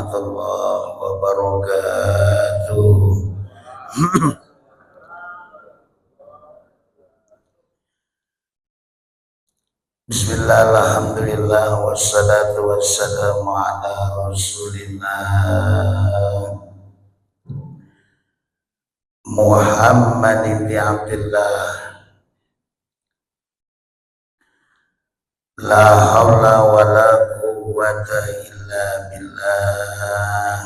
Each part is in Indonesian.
warahmatullahi wabarakatuh. Bismillah, alhamdulillah, wassalatu wassalamu ala rasulillah Muhammad ibn Abdullah. La haula wa la quwwata illa billah.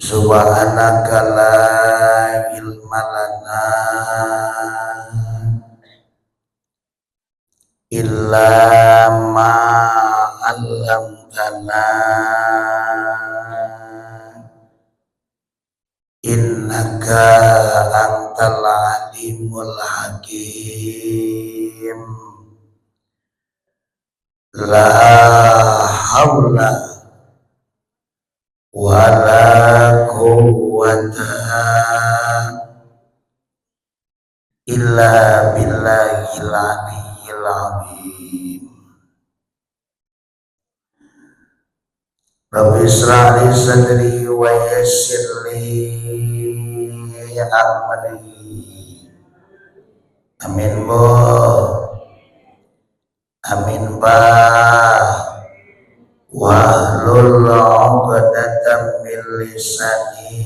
Subhanaka la ilma lana illa ma 'allamtana innaka antal alimul hakim. La haula wa la quwwata illa billahil aliyyil azim. Rabbi ishrah li sadri wa yassir li amri. Amin bo, amin ba. Wahlul 'uqdatam min lisani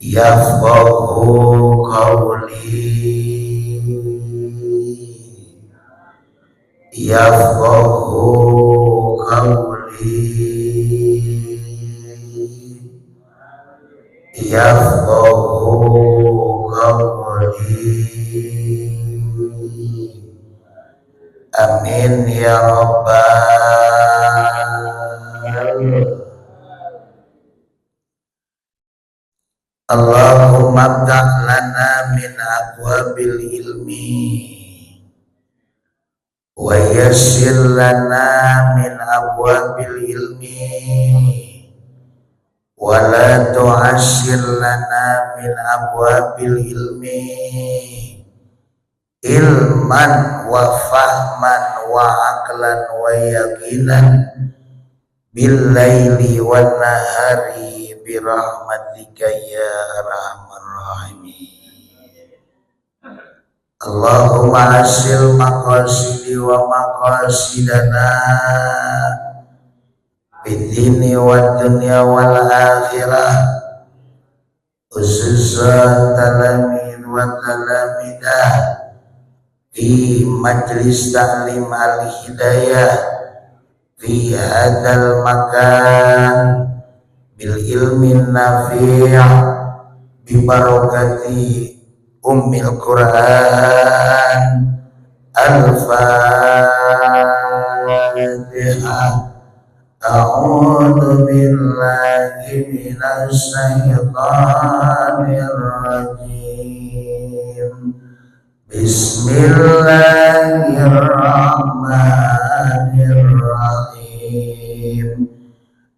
yafqahu qawli, yafqahu qawli, yafqahu qawli. Amin ya rabbal. Allahumma iftah lana min abwabil ilmi wa yassir lana min abwabil ilmi wa la tu'assir lana min abwabil ilmi ilman wa fahman wa aqlan wa yaqinan bil laili wan nahari bi rahmatika ya arhamar rahimin. Allahumma asil maqasidi wa maqasidana fid dini wad dunya wal akhirah, khususan talamin wa talamidah fi majlis ta'lim al-hidayah fi hadal makan bil ilmi nafi' bi barakati ummil Qur'an. Al-Fatihah. A'udzu billahi minasy syaithanir rajim. Bismillahirrahmanirrahim.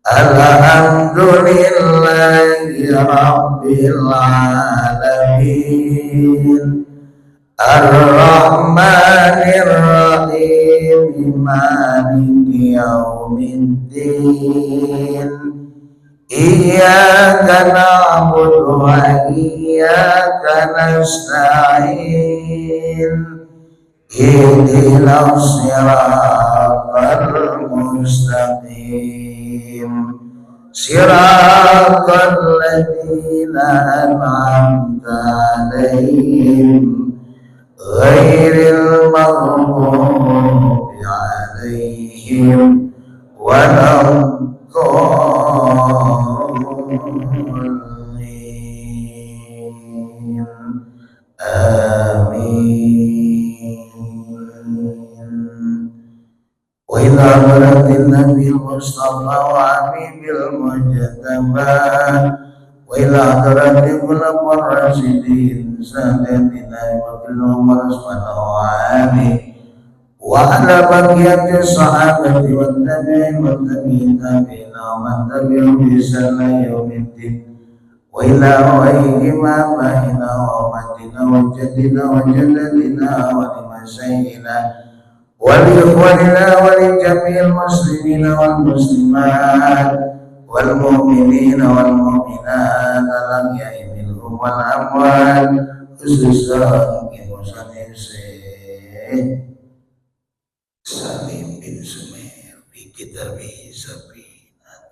Alhamdulillahi rabbil alamin. Ar-Rahmanir-Rahim. Maliki yaumiddin. Iyyaka na'budu wa iyyaka nasta'in. Ihdinas siratal mustaqim. Siratal ladzina an'amta 'alaihim ghairil maghdubi 'alaihim waladdallin. Amin. Wa idza baratin nabil mustafa wa habibil mujtaba wa ila hadratil khulafar rasyidin sadatina wa bil umar subhanahu wa alihi wa ala baqiyati sahabati wa tabi'in wa tabi'in tabi'in wa man tabi'ahum bi ihsan ila yaumiddin wa ila ghayri ma baina wa matina wa jaddina wa jaddatina wa liman وسيدنا ولإخواننا ولجميع المسلمين والمسلمات والمؤمنين والمؤمنات الأحياء منهم والأموات خصوصا بمصنف Salim bin Sumair di kitabih Sabinah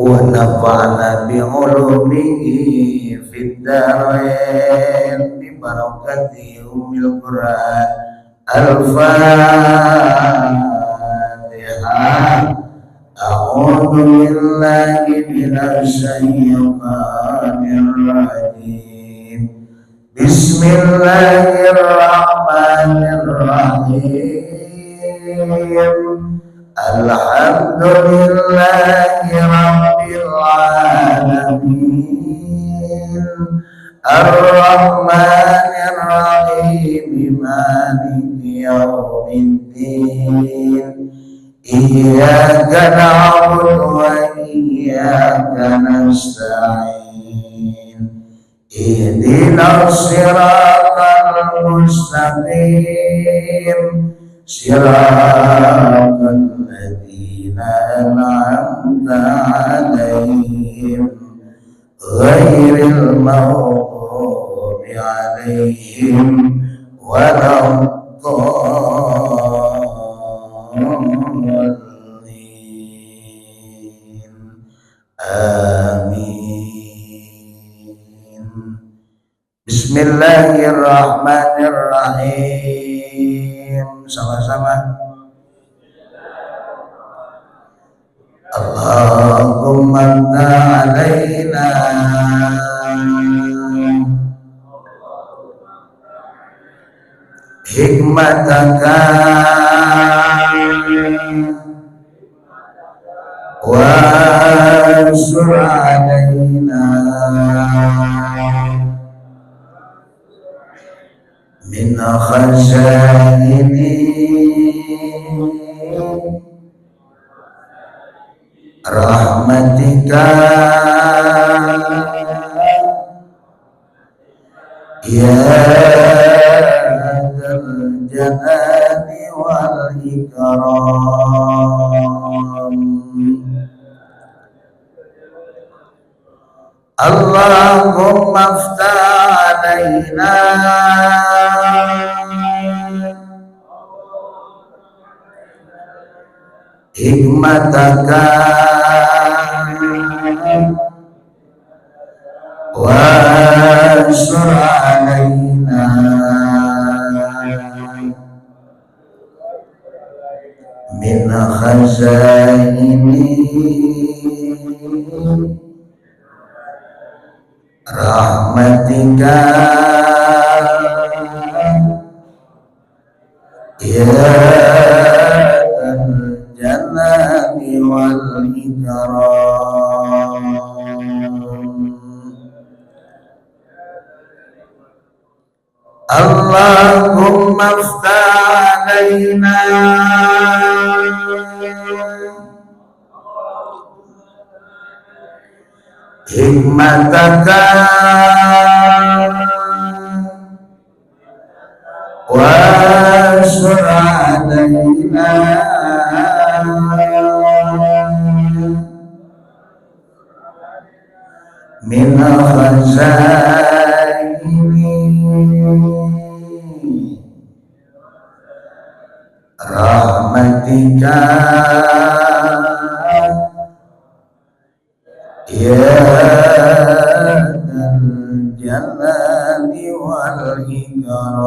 wa nafa'na bi ulumihi fid darain bi barakati ummil Qur'an al-Fatihah. A'udzu billahi minasy syaithanir rajim. Bismillahirrahmanirrahim. Alhamdulillahi rabbil alamin. Ar-Rahmanir Rahim. Maliki yaumiddin. Iyyaka na'budu wa iyyaka nasta'in. Ihdinas siratal mustaqim. Siratal ladzina an'amta 'alaihim ghairil maghdubi 'alaihim waladdallin. Amin. Bismillahirrahmanirrahim. Sama-sama. Allahumma alaina hikmataka wa ansur alaina min khazaini rahmatika ya dzal jalali wal ikram. Allahumma aftah alaina hikmataka wa ansur alaina min khazaini rahmatika ya jalali wal ikram. Allahumma aftah alaina hikmataka wa ansur alaina min khazaini rahmatika ya dzal jalali wal ikram.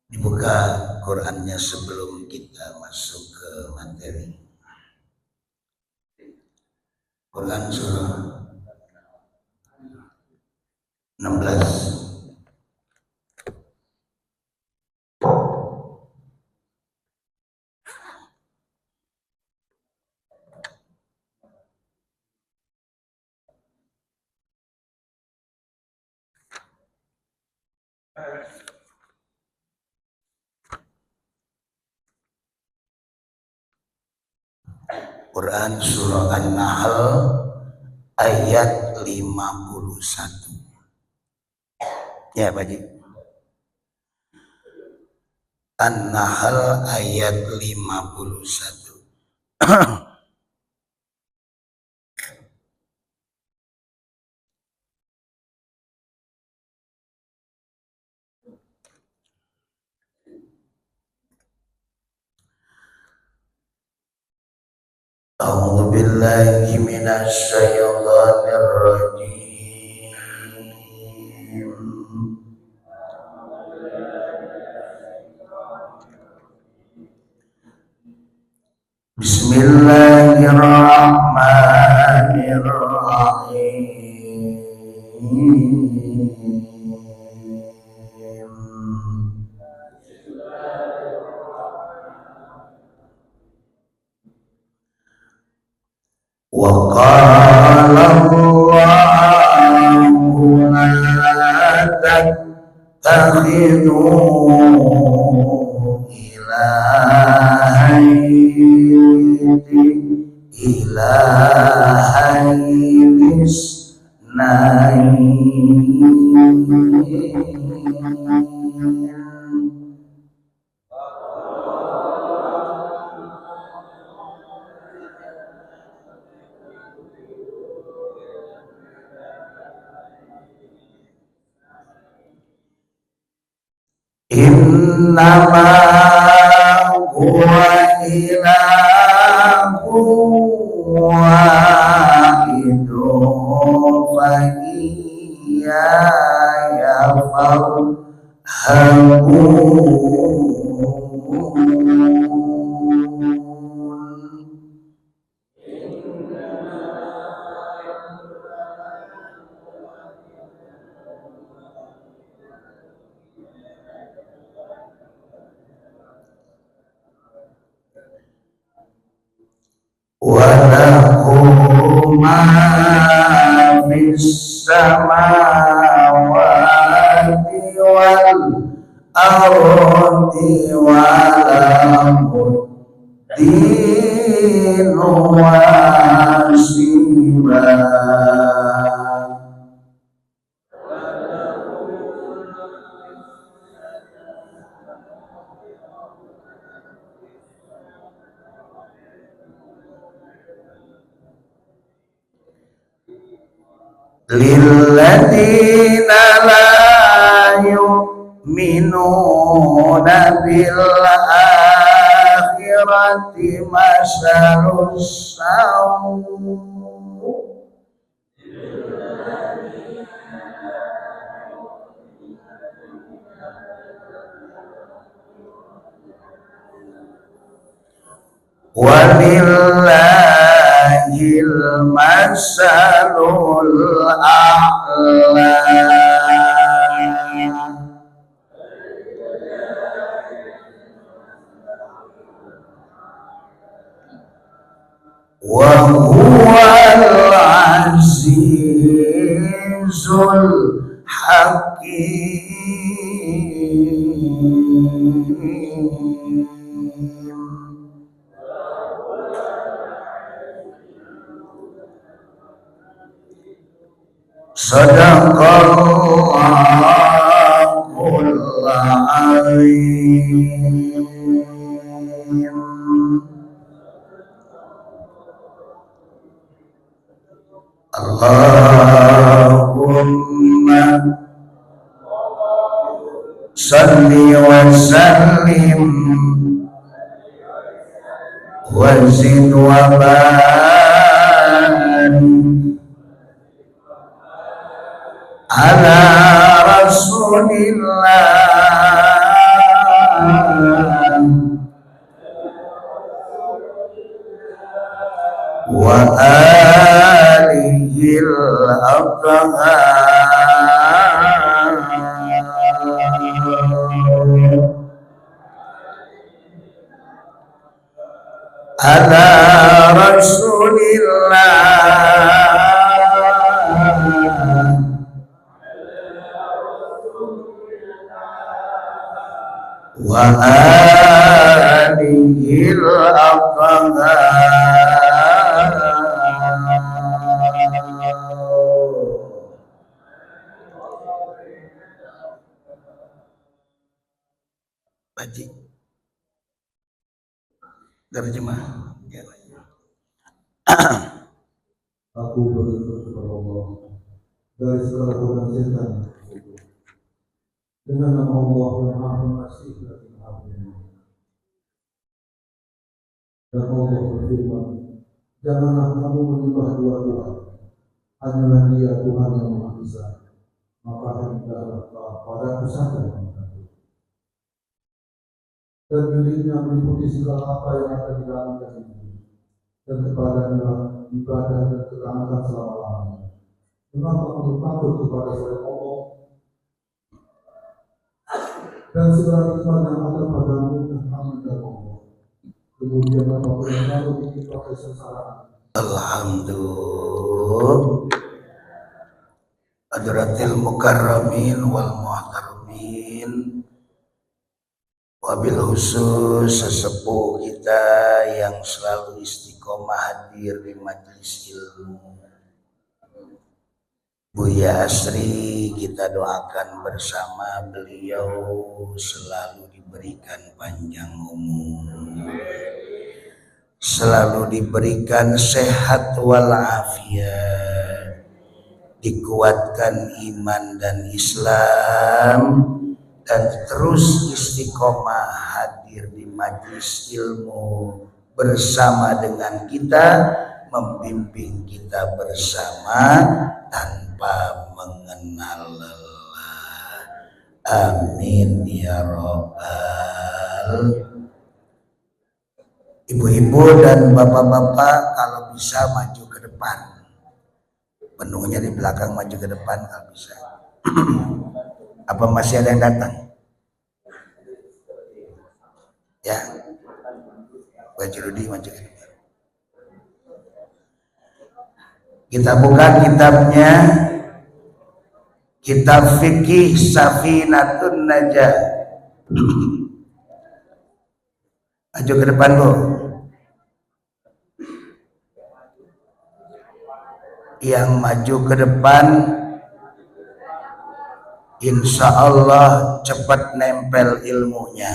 Dibuka Qur'annya sebelum kita masuk ke materi. Quran surah 16. Quran surah An-Nahl ayat 51. Ya Pak Ji. An-Nahl ayat 51. A'udzu billahi minasy syaithanir rajim. Bismillahirrahmanirrahim. Wa qala Allahu la tattakhidhu ilahaini innama huwa ilahu wahidun fa iyaya farhabun. Walahu ma fis samawati wal ardi walahu dinu wasiba. Lilladzina la yu'minuna bil akhirati masalus sawu walillahil masalul a'la. Wa huwal azizul hakim. Sadaqallahul azim. Allahumma salli wa sallim wa zid wa barik ala rasulillah wa alihil athhar ala rasulillah wa alihil athhar Haji terjemah ya. Aku berlindung kepada Allah dari segala godaan setan dengan nama Allah yang Maha Pengasih lagi Maha Penyayang. Dan Allah berfirman, janganlah kamu menyembah dua Tuhan, hanyalah Dia Tuhan yang Maha Esa. Maka hendaklah padaku saja memintaku. Dan miliknya meliputi segala apa yang ada di dalam dan bumi, dan kepadanya ibadah dan ketaatan selama-lamanya. Mengapa kamu takut kepada selain Allah? Dan segala nikmat yang ada padamu dan kami dari Allah. Kemudian apapun yang baru bikin pakai sengsara. Alhamdulillah. Hadratil mukarramin wal muhtaramin, wabil khusus sesepuh kita yang selalu istiqomah hadir di majelis ilmu, Buya Asri, kita doakan bersama beliau selalu diberikan panjang umur, selalu diberikan sehat walafiat, dikuatkan iman dan Islam, dan terus istiqomah hadir di majelis ilmu bersama dengan kita, membimbing kita bersama tanpa mengenal lelah. Amin ya robbal. Ibu-ibu dan bapak-bapak kalau bisa maju ke depan, penuhnya di belakang, maju ke depan kalau bisa. Apa masih ada yang datang? Ya, Baju Rudi maju ke depan. Kita buka kitabnya, kitab fikih Safinatun Najah. Maju ke depan, Bu. Yang maju ke depan insya Allah cepat nempel ilmunya.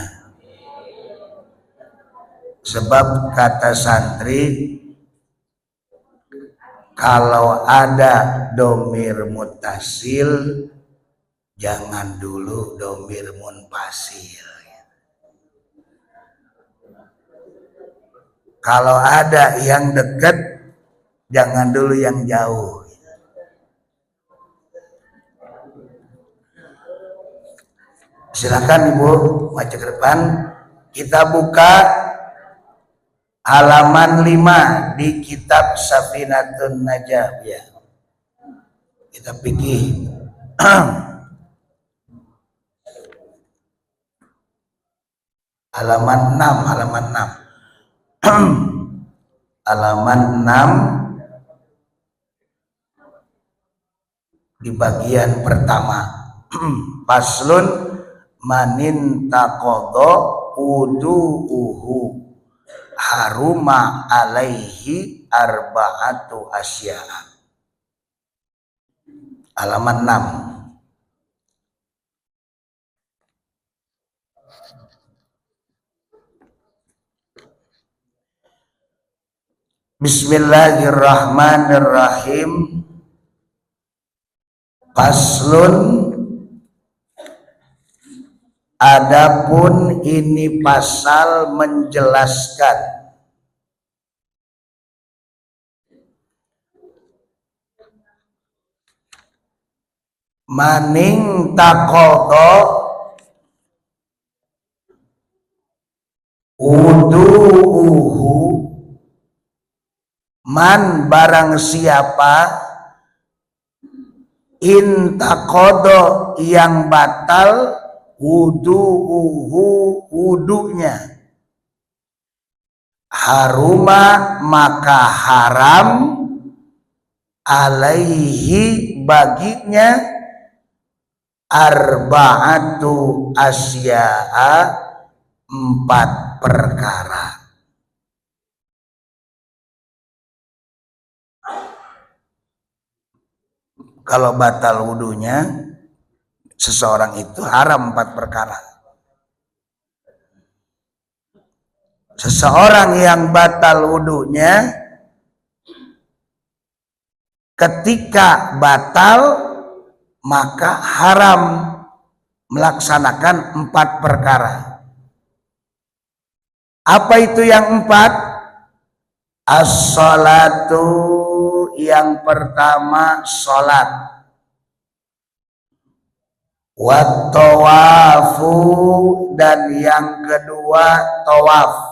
Sebab kata santri, kalau ada domir mutasil, jangan dulu domir munfasil. Kalau ada yang dekat, jangan dulu yang jauh. Silakan Ibu maju ke depan. Kita buka halaman 5 di kitab Safinatun Najah ya. Kita pikir halaman 6, halaman 6 di bagian pertama. Paslun manin taqadha udu'uhu haruma alaihi arba'atu asya'a. Halaman 6. Bismillahirrahmanirrahim. Paslun, adapun ini pasal menjelaskan maning taqadha udu'uhu, man barang siapa intaqadha yang batal wudu'uhu wudunya, haruma maka haram alaihi baginya arba'atu asya'a 4 perkara. Kalau batal wudunya seseorang itu haram 4 perkara. Seseorang yang batal wudunya ketika batal maka haram melaksanakan 4 perkara. Apa itu yang 4? As-sholatu, yang pertama sholat. Wat-tawafu, dan yang kedua tawaf.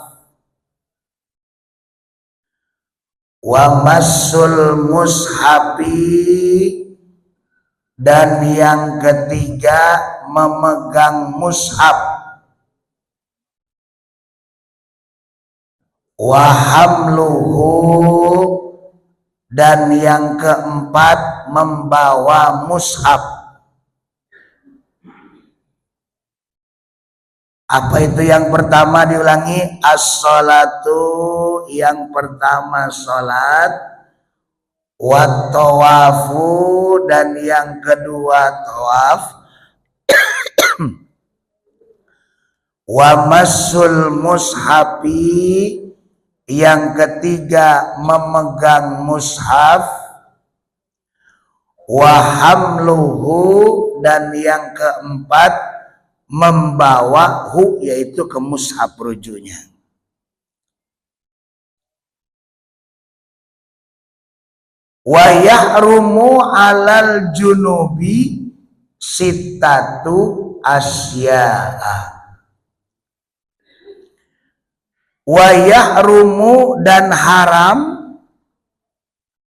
Wa massul mushafi, dan yang ketiga memegang mushaf. Wa hamluhu, dan yang keempat membawa mushaf. Apa itu yang pertama? Diulangi. As-sholatu, yang pertama sholat. Wat tawafu, dan yang kedua tawaf. Wa massul mushafi, yang ketiga memegang mushaf. Wa hamluhu, dan yang keempat membawa hu, yaitu ke mushaf rujunya. Wa yahrumu alal junubi sittatu asya'a. Wa yahrumu, dan haram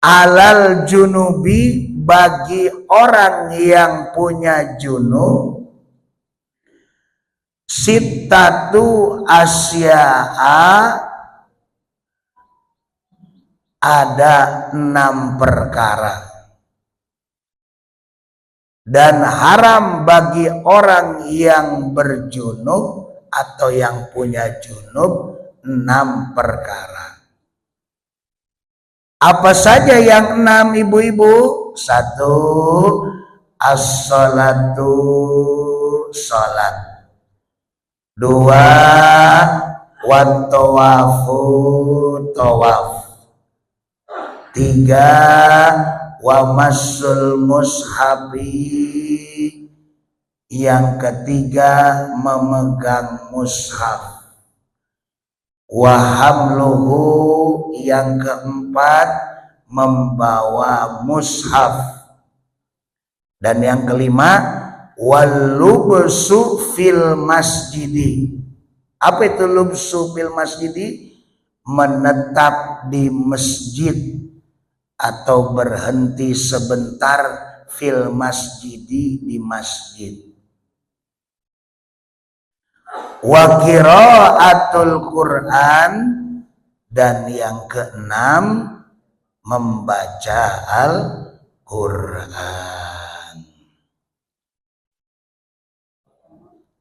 alal junubi, bagi orang yang punya junub, sittatu asya'a, ada 6 perkara. Dan haram bagi orang yang berjunub atau yang punya junub 6 perkara. Apa saja yang 6, ibu-ibu? 1. As-sholatu, sholat. 2. Wat-tawafu, tawaf. 3. Wa massul mushafi, yang ketiga memegang mushaf. Wa hamluhu, yang keempat membawa mushaf. Dan yang kelima, wal lubsu fil masjidi. Apa itu lubsu fil masjidi? Menetap di masjid atau berhenti sebentar fil masjidi, di masjid. Wa qiraatul Quran, dan yang keenam membaca Al-Quran.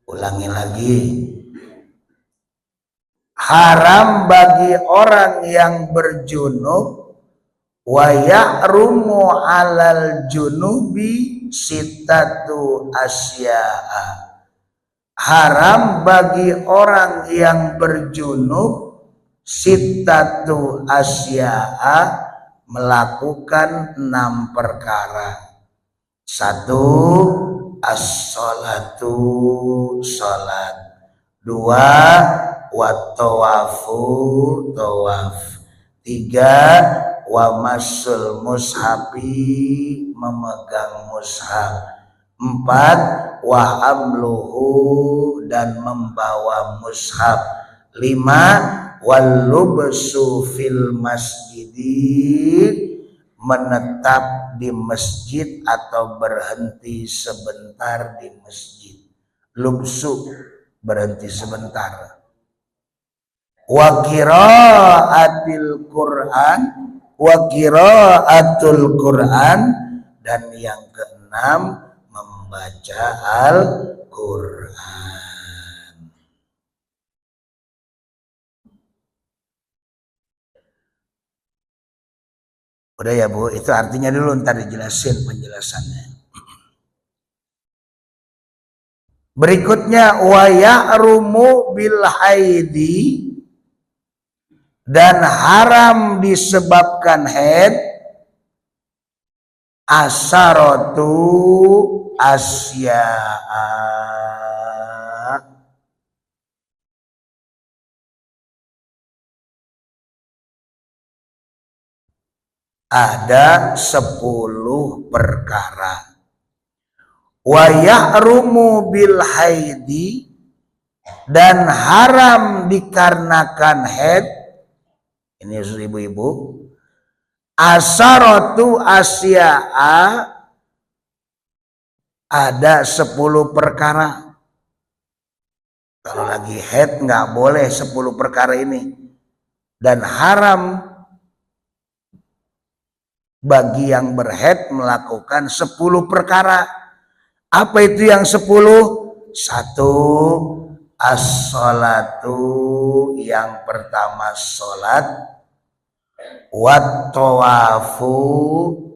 Ulangi lagi. Haram bagi orang yang berjunub, wa ya'rumu alal junubi sittatu asya'a. Haram bagi orang yang berjunub sittatu asya'a, melakukan 6 perkara. 1. As-sholatu, sholat. 2. Wat-tawafu, tawaf. 3. Wa massul mushafi, memegang mushaf. 4. Wa hamluhu, dan membawa mushaf. 5. Wal lubsu fil masjidi, menetap di masjid atau berhenti sebentar di masjid. Lubsu, berhenti sebentar. Wa qiraatil Quran, wa qiraatul Quran, dan yang keenam membaca Al-Quran. Udah ya Bu, itu artinya dulu, ntar dijelasin penjelasannya. Berikutnya wa ya'rumu bil haidi, dan haram disebabkan haid asaratu asya'a, ada 10 perkara. Wa yahrumu bil haidi, dan haram dikarenakan haid. Ini ibu-ibu, asaratu asya'a, ada 10 perkara. Kalau lagi haid nggak boleh 10 perkara ini, dan haram bagi yang berhaid melakukan 10 perkara. Apa itu yang 10? 1, as-sholatu, yang pertama sholat, wat tawafu,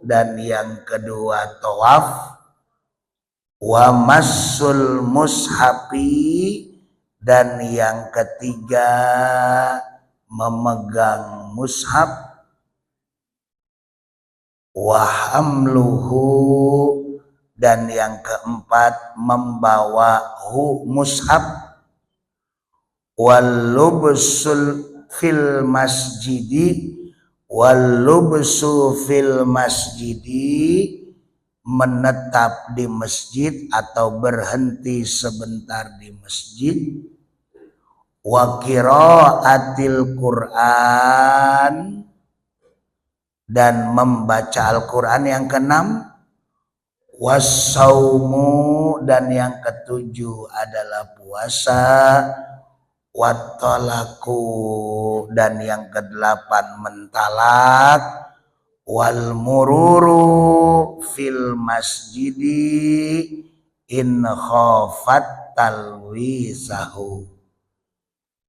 dan yang kedua tawaf, wa massul mushafi, dan yang ketiga memegang mushaf, wa hamluhu, dan yang keempat membawa mushaf, wal lubsul fil masjidi, wal lubsu fil masjidi, menetap di masjid atau berhenti sebentar di masjid, wa qiraatil Qur'an, dan membaca Al-Quran yang keenam, wassaumu, dan yang ketujuh adalah puasa, wattalaku, dan yang kedelapan mentalak, wal mururu fil masjidi in khafat talwisahu,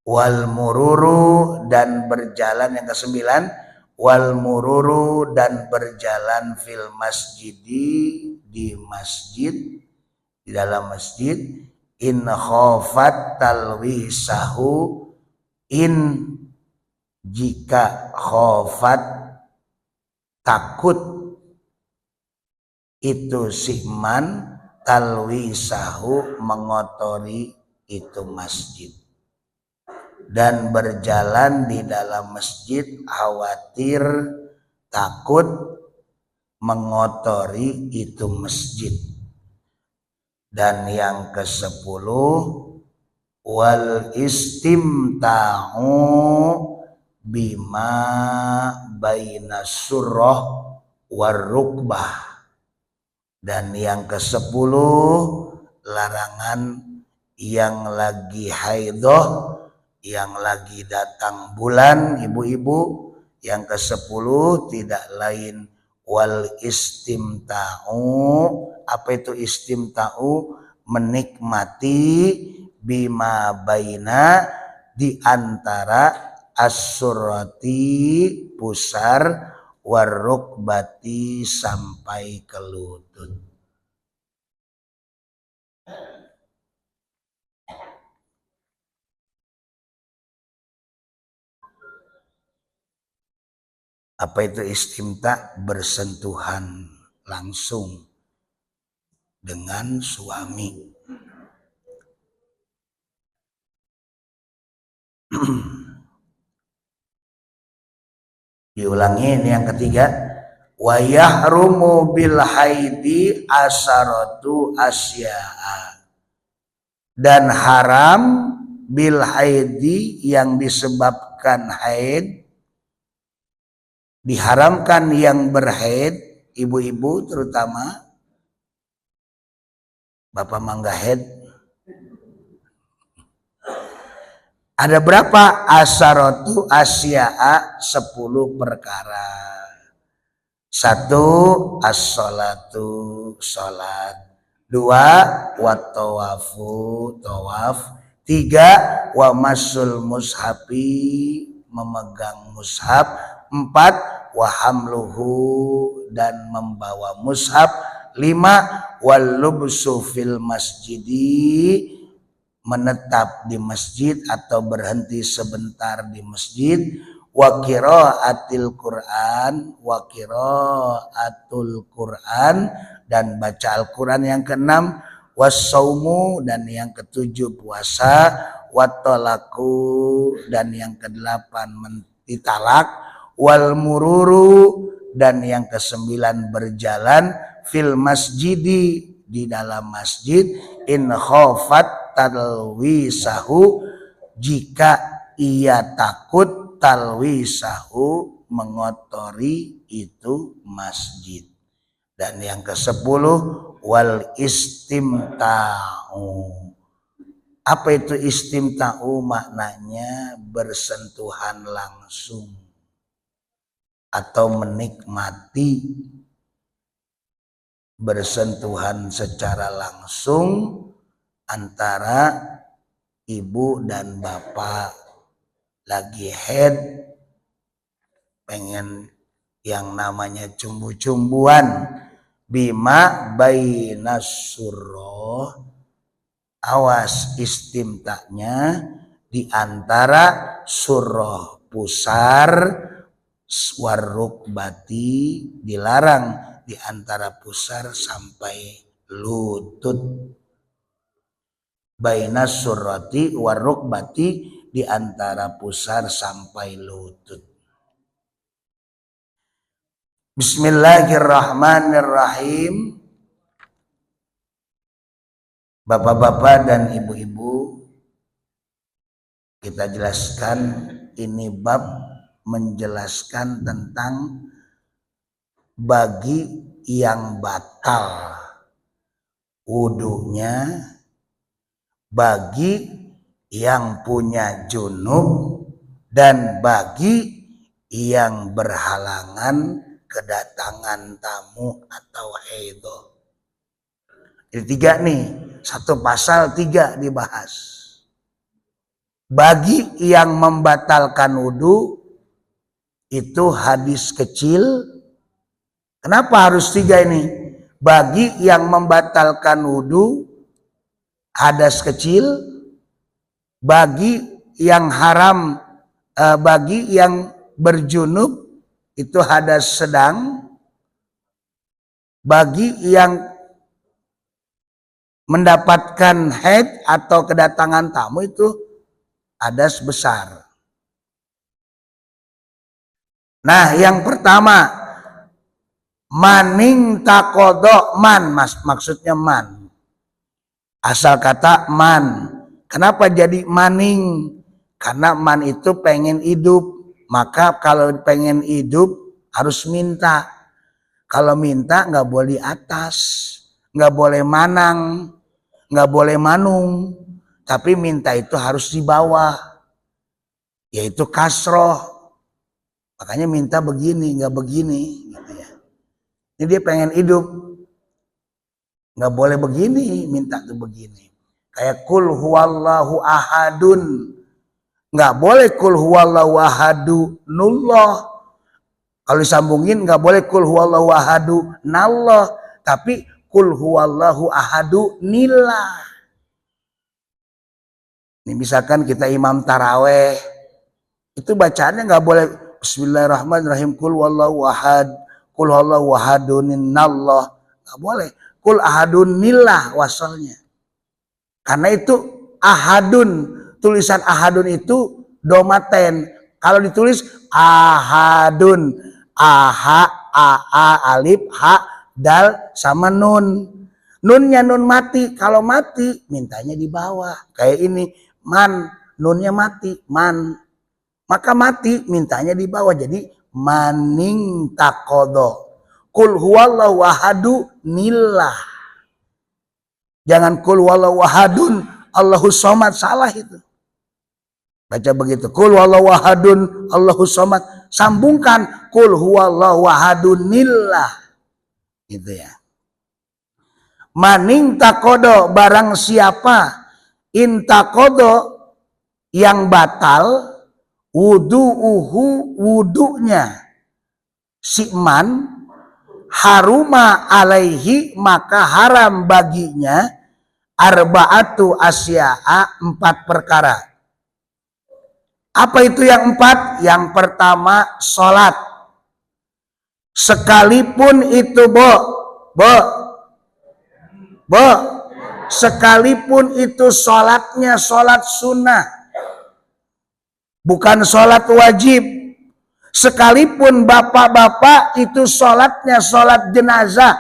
wal mururu, dan berjalan yang kesembilan, wal mururu, dan berjalan fil masjidi, di masjid, di dalam masjid, in khafat talwisahu, in jika khafat takut itu si man, talwisahu mengotori itu masjid, dan berjalan di dalam masjid khawatir takut mengotori itu masjid. Dan yang ke-10, wal istimta'u bima baina surrah war rukbah, dan yang ke-10 larangan yang lagi haidhah, yang lagi datang bulan, ibu-ibu. Yang ke-10 tidak lain wal istimta'u. Apa itu istimta'u? Menikmati bima baina, di antara as-surati pusar, warukbati sampai ke lutut. Apa itu istimta? Bersentuhan langsung dengan suami. Diulangi, ini yang ketiga. Wa yahrumu bil haidi asaratu asya'a, dan haram bil haidi, yang disebabkan haid, diharamkan yang berhaid, ibu-ibu terutama, bapak mangga haid. Ada berapa? Asaratu asya'a, 10 perkara. 1, as-sholatu, sholat. 2, wat-tawafu, tawaf. 3, wa masul mushafi, memegang mushaf. 4, wa hamluhu, dan membawa mushaf. 5, wal lubsu fil masjidi, menetap di masjid atau berhenti sebentar di masjid. wa qiraatil Qur'an dan baca Al-Qur'an. Yang keenam was-saumu dan yang ketujuh puasa, wat-talaku dan yang kedelapan ditalak, wal mururu dan yang kesembilan berjalan, fil masjidi di dalam masjid, in khafat talwisahu jika ia takut talwisahu mengotori itu masjid. Dan yang ke-10 wal istimta'u. Apa itu istimta'u? Maknanya bersentuhan langsung atau menikmati, bersentuhan secara langsung antara ibu dan bapak. Lagi head pengen yang namanya cumbu-cumbuan, bima bainas surroh, awas istimta'nya di antara surroh pusar, warukbati dilarang di antara pusar sampai lutut. Bainas surrati warukbati di antara pusar sampai lutut. Bismillahirrahmanirrahim. Bapak-bapak dan ibu-ibu, kita jelaskan ini bab menjelaskan tentang bagi yang batal wudunya, bagi yang punya junub, dan bagi yang berhalangan kedatangan tamu atau haidh. Ini 3 nih, satu pasal 3 dibahas. Bagi yang membatalkan wudu itu hadis kecil. Kenapa harus 3 ini? Bagi yang membatalkan wudu hadas kecil, bagi yang haram, bagi yang berjunub itu hadas sedang, bagi yang mendapatkan haid atau kedatangan tamu itu hadas besar. Nah, yang pertama maning takodo man, maksudnya man. Asal kata man. Kenapa jadi maning? Karena man itu pengen hidup. Maka kalau pengen hidup harus minta. Kalau minta nggak boleh di atas, nggak boleh manang, nggak boleh manung. Tapi minta itu harus di bawah, yaitu kasroh. Makanya minta begini, nggak begini, gitu ya. Ini dia pengen hidup, nggak boleh begini, minta tuh begini. Kayak kul huwallahu ahadun, nggak boleh kul huwallahu ahadu nullah. Kalau disambungin nggak boleh kul huwallahu ahadu nallah, tapi kul huwallahu ahadu nillah. Ini misalkan kita imam taraweh, itu bacaannya nggak boleh Bismillahirrahmanirrahim kul huwallahu ahad, kul huwallahu ahadun nallah, nggak boleh. Kul ahadun nillah wasalnya. Karena itu ahadun, tulisan ahadun itu domaten. Kalau ditulis ahadun, aha, alif, ha, dal sama nun. Nunnya nun mati. Kalau mati mintanya di bawah. Kayak ini man, nunnya mati, man. Maka mati mintanya di bawah. Jadi maning takodo. Kul huwallahu ahadu nillah. Jangan kul huwallahu ahadun Allahus somad, salah itu. Baca begitu. Kul huwallahu ahadun Allahus somad. Sambungkan kul huwallahu ahadun nillah. Gitu ya. Maning takodo, barang siapa intakodo yang batal wudu'uhu, wudu'nya si man, haruma alaihi, maka haram baginya arba'atu asya'a, 4 perkara. Apa itu yang empat? Yang pertama sholat. Sekalipun itu sekalipun itu sholatnya sholat sunnah, bukan sholat wajib. Sekalipun bapak-bapak itu sholatnya sholat jenazah,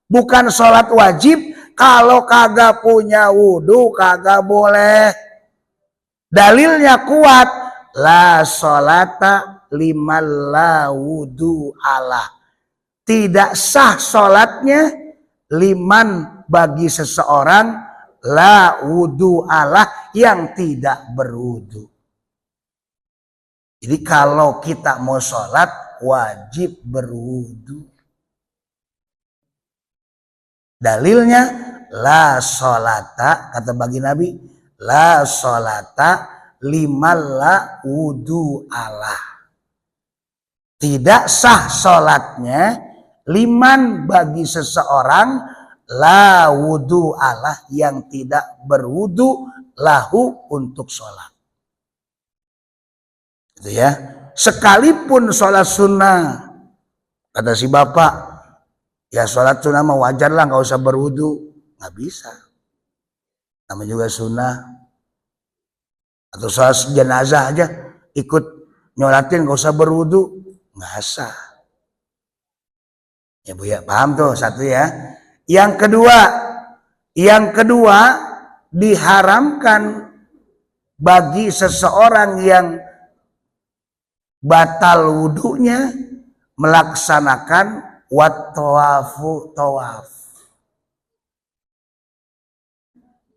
bukan sholat wajib. Kalau kagak punya wudhu kagak boleh. Dalilnya kuat, la sholata liman la wudhu Allah. Tidak sah sholatnya liman bagi seseorang la wudhu Allah yang tidak berwudhu. Jadi kalau kita mau sholat wajib berwudhu. Dalilnya la sholata, kata bagi Nabi, la sholata liman la wudhu Allah. Tidak sah sholatnya liman bagi seseorang la wudhu Allah yang tidak berwudhu lahu untuk sholat. Itu ya. Sekalipun sholat sunnah, kata si bapak, ya sholat sunnah mah wajar lah, nggak usah berwudhu. Nggak bisa. Namanya juga sunnah. Atau sholat jenazah aja ikut nyolatin nggak usah berwudhu, nggak sah. Ya Bu ya, paham tuh satu ya. Yang kedua diharamkan bagi seseorang yang batal wudhunya melaksanakan wat-tawafu tawaf.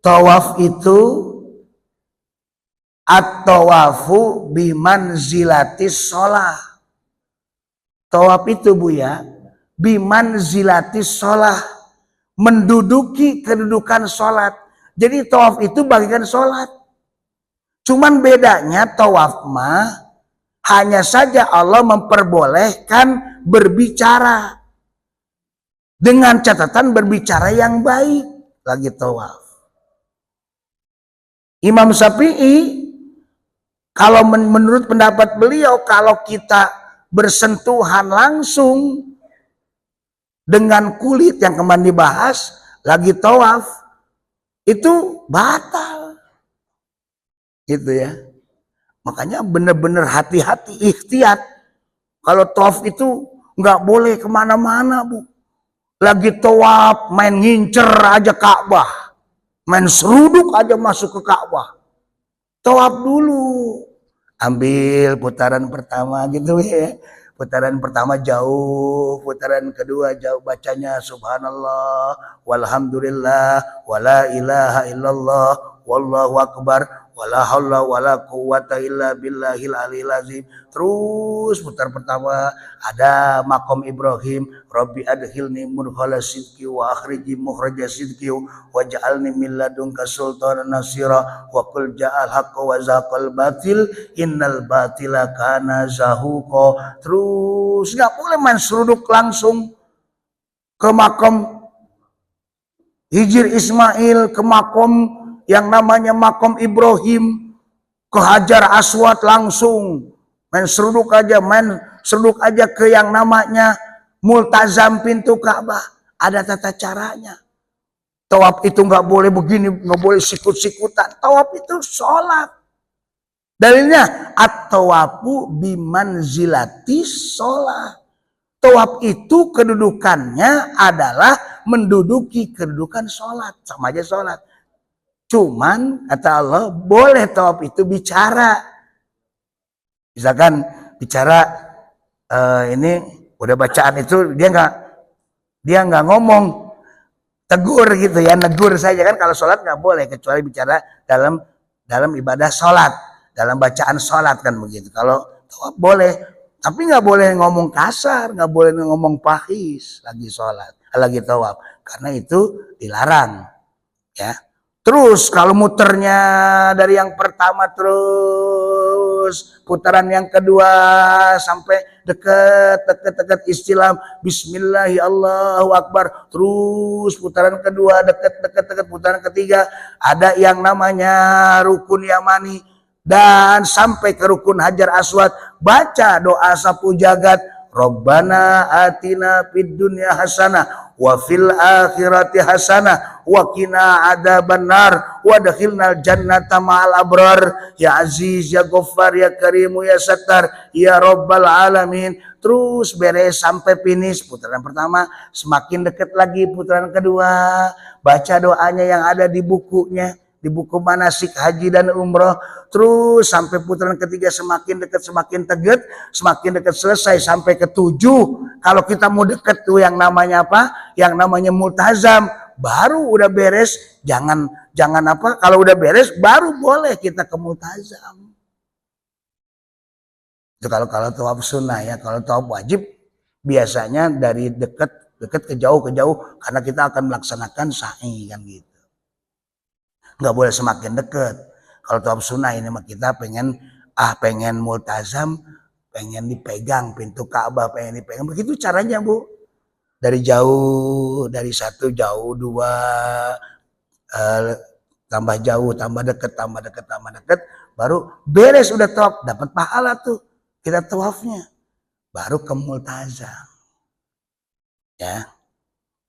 Tawaf itu at-tawafu bimanzilatis sholah. Tawaf itu Bu ya, bimanzilatis sholah, menduduki kedudukan sholat. Jadi tawaf itu bagikan sholat. Cuman bedanya tawaf mah hanya saja Allah memperbolehkan berbicara dengan catatan berbicara yang baik lagi tawaf. Imam Syafi'i kalau menurut pendapat beliau, kalau kita bersentuhan langsung dengan kulit yang kemarin dibahas lagi tawaf itu batal. Gitu ya. Makanya benar-benar hati-hati, ikhtiat. Kalau tawaf itu nggak boleh kemana-mana Bu. Lagi tawaf main ngincer aja Ka'bah, main seruduk aja masuk ke Ka'bah. Tawaf dulu, ambil putaran pertama gitu ya. Putaran pertama jauh, putaran kedua jauh, bacanya subhanallah, walhamdulillah, wala ilaha illallah, wallahu akbar, wala haula wala quwata illa billahil aliyil azim. Terus putar pertama ada maqam Ibrahim, Rabbi adkhilni mudkhala sidqi wa akhriji mukhraja sidqi waj'alni min ladunka sultanan nasira wa qul ja'al haqqo wa zaqal batil innal batila kana zahuqa. Terus enggak boleh main seruduk langsung ke makam Hijir Ismail, ke makam yang namanya makam Ibrahim, ke Hajar Aswad langsung main seruduk aja ke yang namanya Multazam pintu Ka'bah. Ada tata caranya. Tawaf itu nggak boleh begini, nggak boleh sikut-sikutan. Tawaf itu sholat. Dalilnya at-tawafu bimanzilatis sholat. Tawaf itu kedudukannya adalah menduduki kedudukan sholat, sama aja sholat. Cuman kata Allah boleh tawaf itu bicara. Misalkan bicara ini udah bacaan itu dia nggak ngomong, tegur gitu ya, negur saja kan. Kalau sholat nggak boleh kecuali bicara dalam ibadah sholat, dalam bacaan sholat kan begitu. Kalau tawaf boleh, tapi nggak boleh ngomong kasar, nggak boleh ngomong pahis lagi sholat, lagi tawaf, karena itu dilarang ya. Terus kalau muternya dari yang pertama terus putaran yang kedua sampai dekat istilah Bismillahi Allahu Akbar, terus putaran kedua dekat putaran ketiga ada yang namanya rukun yamani, dan sampai ke rukun Hajar Aswad, baca doa sapu jagat, Rabbana atina fid dunya hasanah wa fil akhirati hasanah wa qina adzabannar wa adkhilnal jannata ma'al abrar ya aziz ya ghaffar ya karimu ya sattar ya rabbal alamin. Terus beres sampai finish putaran pertama, semakin dekat lagi putaran kedua, baca doanya yang ada di bukunya, di buku manasik haji dan umroh. Terus sampai putaran ketiga semakin dekat selesai sampai ke-7. Kalau kita mau dekat tuh yang namanya apa? Yang namanya multazam, baru udah beres. Jangan apa? Kalau udah beres baru boleh kita ke multazam. Itu kalau tawaf sunnah ya. Kalau tawaf wajib biasanya dari dekat ke jauh karena kita akan melaksanakan sa'i kan gitu. Nggak boleh semakin dekat. Kalau tawaf sunnah ini mah kita pengen multazam, pengen dipegang pintu Ka'bah, pengen dipegang. Begitu caranya Bu. Dari jauh, dari 1 jauh, 2 tambah jauh, tambah dekat, baru beres udah tawaf, dapat pahala tuh kita tawafnya. Baru ke multazam. Ya.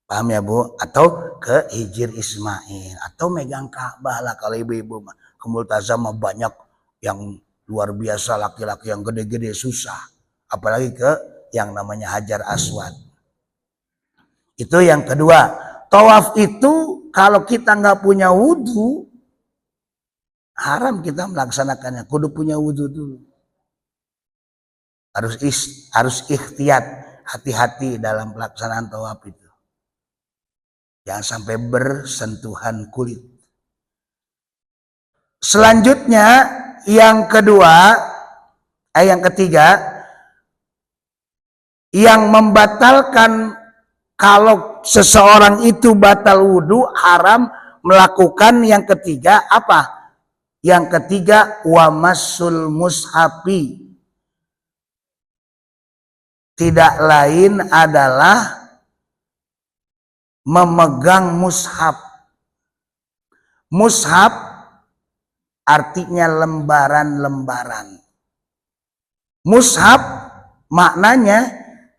Paham ya Bu? Atau ke Hijir Ismail, atau megang Ka'bah lah kalau ibu-ibu mah. Ke multazam mah banyak yang luar biasa, laki-laki yang gede-gede susah. Apalagi ke yang namanya Hajar Aswad. Itu yang kedua. Tawaf itu kalau kita nggak punya wudhu, haram kita melaksanakannya. Kudu punya wudhu dulu. Harus ikhtiyat, hati-hati dalam pelaksanaan tawaf itu. Jangan sampai bersentuhan kulit. Selanjutnya yang ketiga, yang membatalkan kalau seseorang itu batal wudhu, haram melakukan yang ketiga apa? Yang ketiga, wamasul mushafi. Tidak lain adalah memegang mushaf. Mushaf artinya lembaran-lembaran. Mushaf maknanya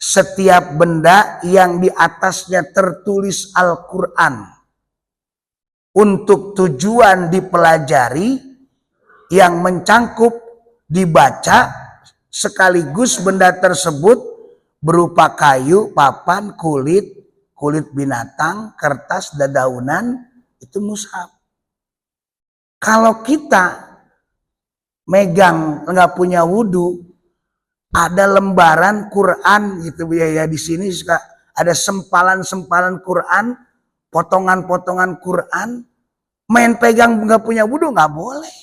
setiap benda yang di atasnya tertulis Al-Quran untuk tujuan dipelajari, yang mencangkup dibaca, sekaligus benda tersebut berupa kayu, papan, kulit binatang, kertas, dedaunan, itu mushaf. Kalau kita megang nggak punya wudhu, ada lembaran Quran gitu ya, di sini suka ada sempalan Quran, potongan-potongan Quran, main pegang nggak punya wudhu nggak boleh.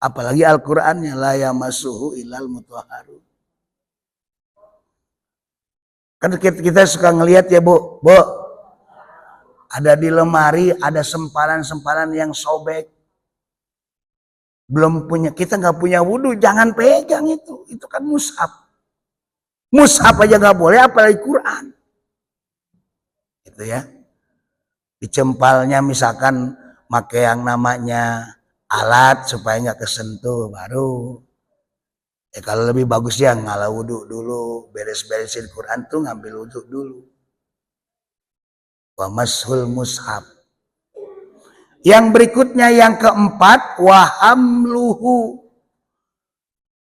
Apalagi Al-Qurannya la yamassuhu illal mutahharun. Kan kita suka ngelihat ya Bu, ada di lemari ada sempalan yang sobek. Kita nggak punya wudhu, jangan pegang itu kan mushaf. Mushaf aja nggak boleh, apalagi Quran. Gitu ya. Dicempalnya misalkan pakai yang namanya alat supaya nggak kesentuh, baru. Kalau lebih bagus ya ngalah wudhu dulu, beres-beresin Quran tuh ngambil wudhu dulu. Wa mashul mushaf. Yang berikutnya yang keempat, wahamluhu.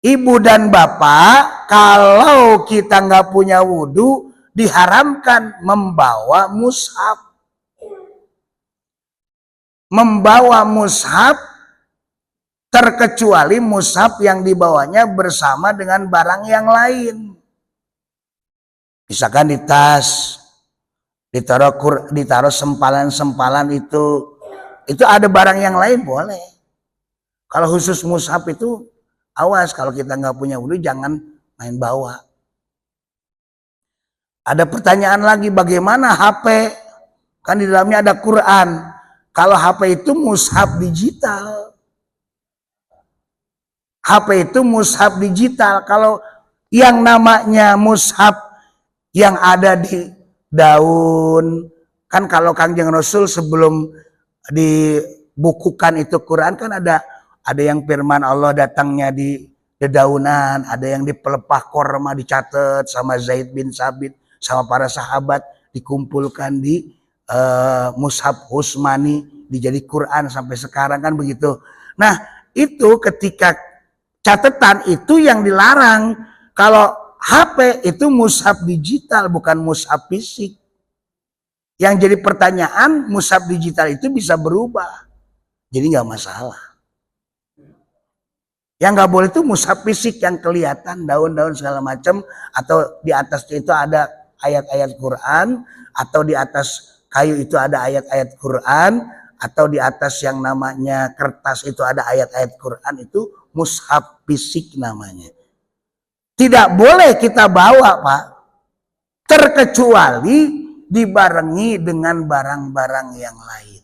Ibu dan bapak kalau kita nggak punya wudhu diharamkan membawa mushaf. Membawa mushaf terkecuali mushaf yang dibawanya bersama dengan barang yang lain. Misalkan di tas, ditaruh sempalan-sempalan itu ada barang yang lain boleh. Kalau khusus mushaf itu awas, kalau kita nggak punya wudhu jangan main bawa. Ada pertanyaan lagi, bagaimana HP? Kan di dalamnya ada Quran. Kalau HP itu mushaf digital. HP itu mushaf digital. Kalau yang namanya mushaf yang ada di daun, kan kalau Kangjeng Rasul sebelum dibukukan itu Quran kan ada ada yang firman Allah datangnya di dedaunan, ada yang di pelepah korma dicatat sama Zaid bin Sabit, sama para sahabat, dikumpulkan di Mushaf Utsmani, dijadi Quran sampai sekarang kan begitu. Nah itu ketika catatan itu yang dilarang. Kalau HP itu mushaf digital bukan mushaf fisik. Yang jadi pertanyaan, mushaf digital itu bisa berubah. Jadi nggak masalah. Yang nggak boleh itu mushaf fisik yang kelihatan daun-daun segala macam, atau di atasnya itu ada ayat-ayat Quran, atau di atas kayu itu ada ayat-ayat Quran, atau di atas yang namanya kertas itu ada ayat-ayat Quran, itu mushaf fisik namanya. Tidak boleh kita bawa, Pak, terkecuali dibarengi dengan barang-barang yang lain.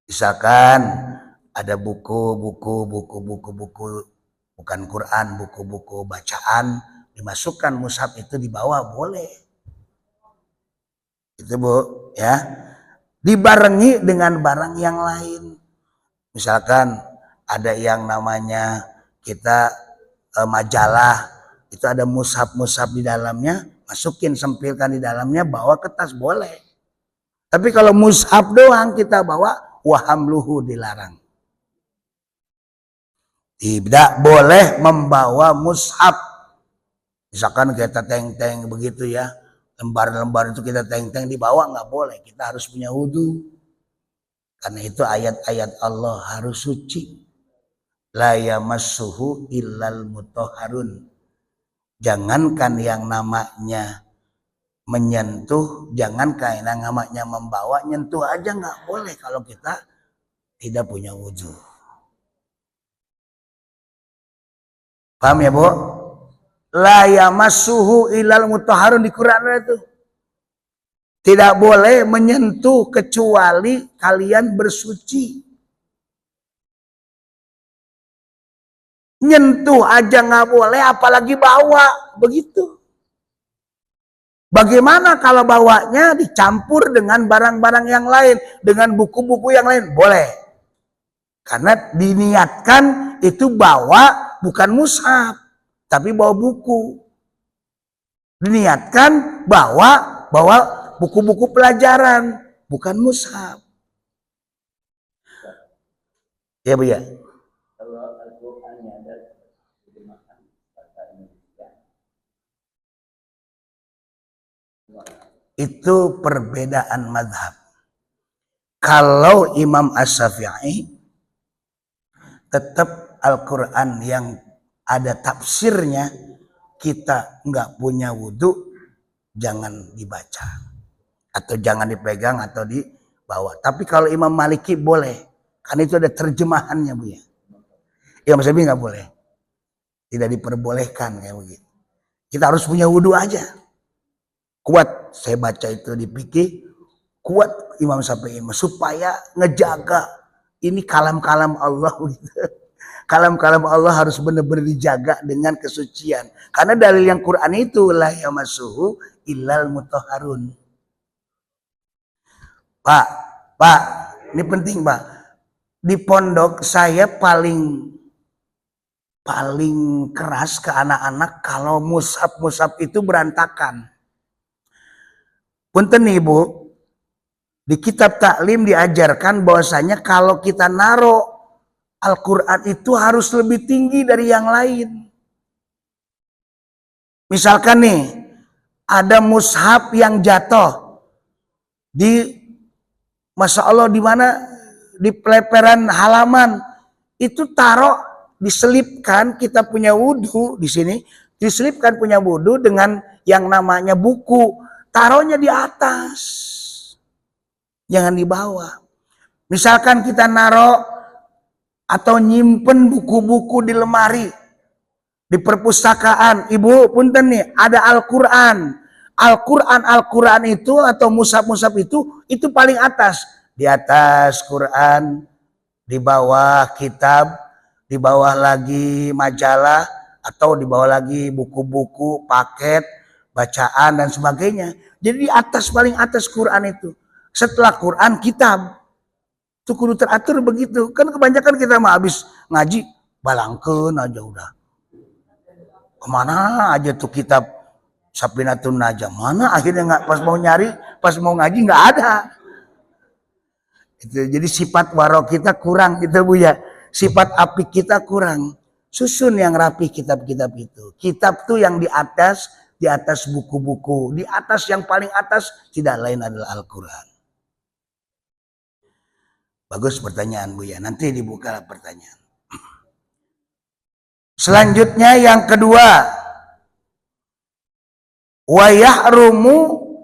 Misalkan ada buku bukan Quran, buku-buku bacaan dimasukkan mushaf itu dibawa boleh. Itu Bu, ya. Dibarengi dengan barang yang lain. Misalkan ada yang namanya kita majalah, itu ada mushaf di dalamnya, masukin, sempilkan di dalamnya, bawa ke tas boleh. Tapi kalau mushaf doang kita bawa, wahamluhu dilarang. Tidak boleh membawa mushaf. Misalkan kita teng-teng begitu ya, lembar-lembar itu kita teng-teng dibawa, nggak boleh. Kita harus punya wudu. Karena itu ayat-ayat Allah harus suci. La yamassuhu illal mutahharun. Jangankan yang namanya menyentuh, jangankan yang namanya membawa, nyentuh aja nggak boleh kalau kita tidak punya wudu. Paham ya Bu? La yamassuhu illal mutahharun di Quran itu. Tidak boleh menyentuh kecuali kalian bersuci. Nyentuh aja nggak boleh, apalagi bawa begitu. Bagaimana kalau bawanya dicampur dengan barang-barang yang lain, dengan buku-buku yang lain? Boleh. Karena diniatkan itu bawa bukan mushaf, tapi bawa buku. Diniatkan bawa buku-buku pelajaran, bukan mushaf. Ya Bu ya. Itu perbedaan madhab. Kalau Imam Asy-Syafi'i tetap Al-Quran yang ada tafsirnya, kita nggak punya wudhu, jangan dibaca atau jangan dipegang atau dibawa. Tapi kalau Imam Maliki boleh, karena itu ada terjemahannya Bu ya. Imam Syafi'i nggak boleh, tidak diperbolehkan kayak begitu. Kita harus punya wudhu aja. Kuat, saya baca itu di fikih, kuat Imam Syafi'i supaya ngejaga ini kalam-kalam Allah. Kalam-kalam Allah harus benar-benar dijaga dengan kesucian. Karena dalil yang Quran itu la yamassuhu illal mutahharun. Pak, ini penting Pak. Di pondok saya paling keras ke anak-anak kalau mushaf itu berantakan. Punten Ibu, di kitab taklim diajarkan bahwasanya kalau kita naruh Al-Quran itu harus lebih tinggi dari yang lain. Misalkan nih, ada mushaf yang jatuh di, Masya Allah, di mana? Di peleperan halaman. Itu taruh, diselipkan, kita punya wudhu di sini, diselipkan punya wudhu dengan yang namanya buku. Taruhnya di atas, jangan di bawah. Misalkan kita naruh atau nyimpen buku-buku di lemari, di perpustakaan, Ibu punten nih, ada Al-Quran. Al-Quran itu atau mushaf itu paling atas. Di atas Quran, di bawah kitab, di bawah lagi majalah, atau di bawah lagi buku-buku, paket, bacaan dan sebagainya. Jadi di atas, paling atas Quran itu. Setelah Quran, kitab. Itu kudu teratur begitu. Kan kebanyakan kita mah habis ngaji balangkeun aja udah. Kemana aja tuh kitab Safinatun Najah, mana akhirnya nggak, pas mau nyari, pas mau ngaji nggak ada. Itu, jadi sifat warok kita kurang gitu Bu ya. Sifat apik kita kurang. Susun yang rapi kitab-kitab itu. Kitab tuh yang di atas buku-buku, di atas yang paling atas tidak lain adalah Al-Quran. Bagus pertanyaan Bu ya. Nanti dibuka pertanyaan. Selanjutnya yang kedua, wa yahrumu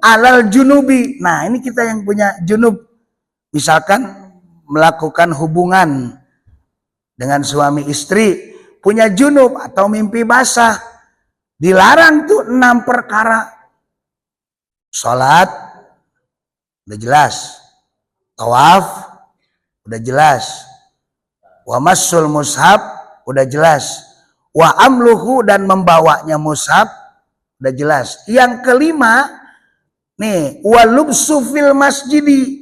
alal junubi. Nah, ini kita yang punya junub. Misalkan melakukan hubungan dengan suami istri, punya junub atau mimpi basah. Dilarang tuh 6 perkara. Salat udah jelas. Tawaf udah jelas. Wa massul mushaf udah jelas. Wa amluhu dan membawanya mushaf udah jelas. Yang kelima nih, walubsu fil masjidi.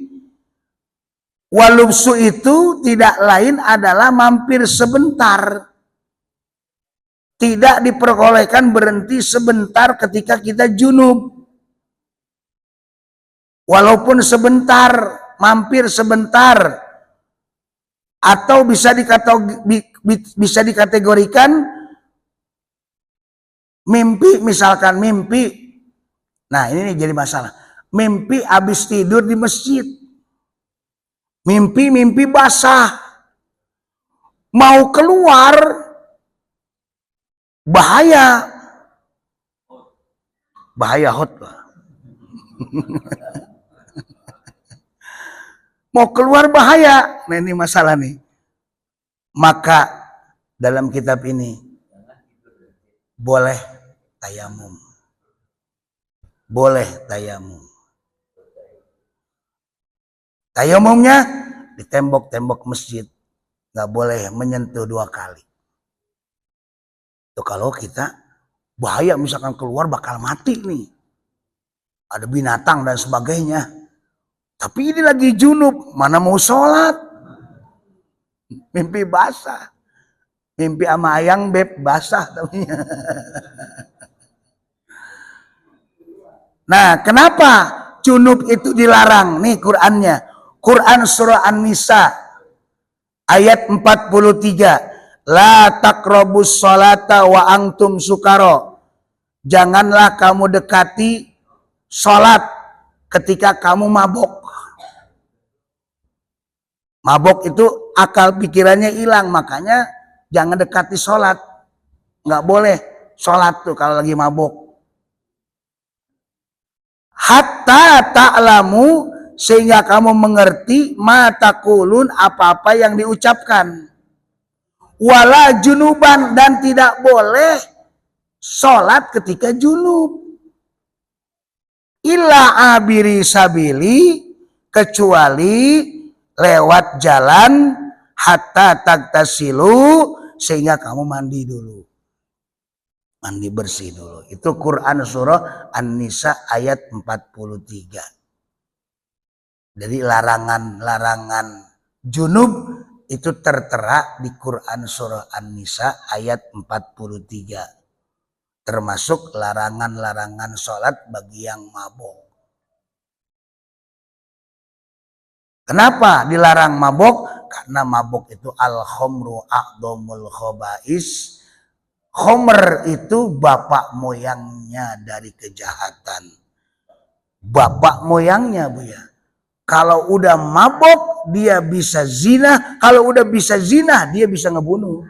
Walubsu itu tidak lain adalah mampir sebentar. Tidak diperbolehkan berhenti sebentar ketika kita junub. Walaupun sebentar, mampir sebentar. Atau bisa dikategorikan mimpi, misalkan mimpi. Nah, ini jadi masalah. Mimpi habis tidur di masjid. Mimpi basah. Mau keluar bahaya. Bahaya hot. Mau keluar bahaya. Nah, ini masalah nih. Maka dalam kitab ini boleh tayamum. Boleh tayamum. Tayamumnya di tembok-tembok masjid. Nggak boleh menyentuh 2 kali. Itu kalau kita bahaya, misalkan keluar bakal mati nih. Ada binatang dan sebagainya. Tapi ini lagi junub. Mana mau sholat. Mimpi basah. Mimpi sama ayang beb basah. Nah, kenapa junub itu dilarang? Nih Qur'annya. Quran surah An-Nisa ayat 43. La taqrabus sholata wa antum sukaro. Janganlah kamu dekati sholat ketika kamu mabok. Mabok itu akal pikirannya hilang, makanya jangan dekati sholat. Nggak boleh sholat tuh kalau lagi mabok. Hatta ta'lamu, sehingga kamu mengerti matakulun, apa-apa yang diucapkan. Wala junuban, dan tidak boleh sholat ketika junub. Illa abiri sabili, kecuali lewat jalan, hatta tagtasilu, sehingga kamu mandi dulu. Mandi bersih dulu. Itu Quran surah An-Nisa ayat 43. Jadi larangan-larangan junub itu tertera di Quran surah An-Nisa ayat 43. Termasuk larangan-larangan sholat bagi yang mabok. Kenapa dilarang mabok? Karena mabok itu al-khomru a'dhamul khobais. Khomer itu bapak moyangnya dari kejahatan. Bapak moyangnya Bu ya. Kalau udah mabok dia bisa zina. Kalau udah bisa zina dia bisa ngebunuh.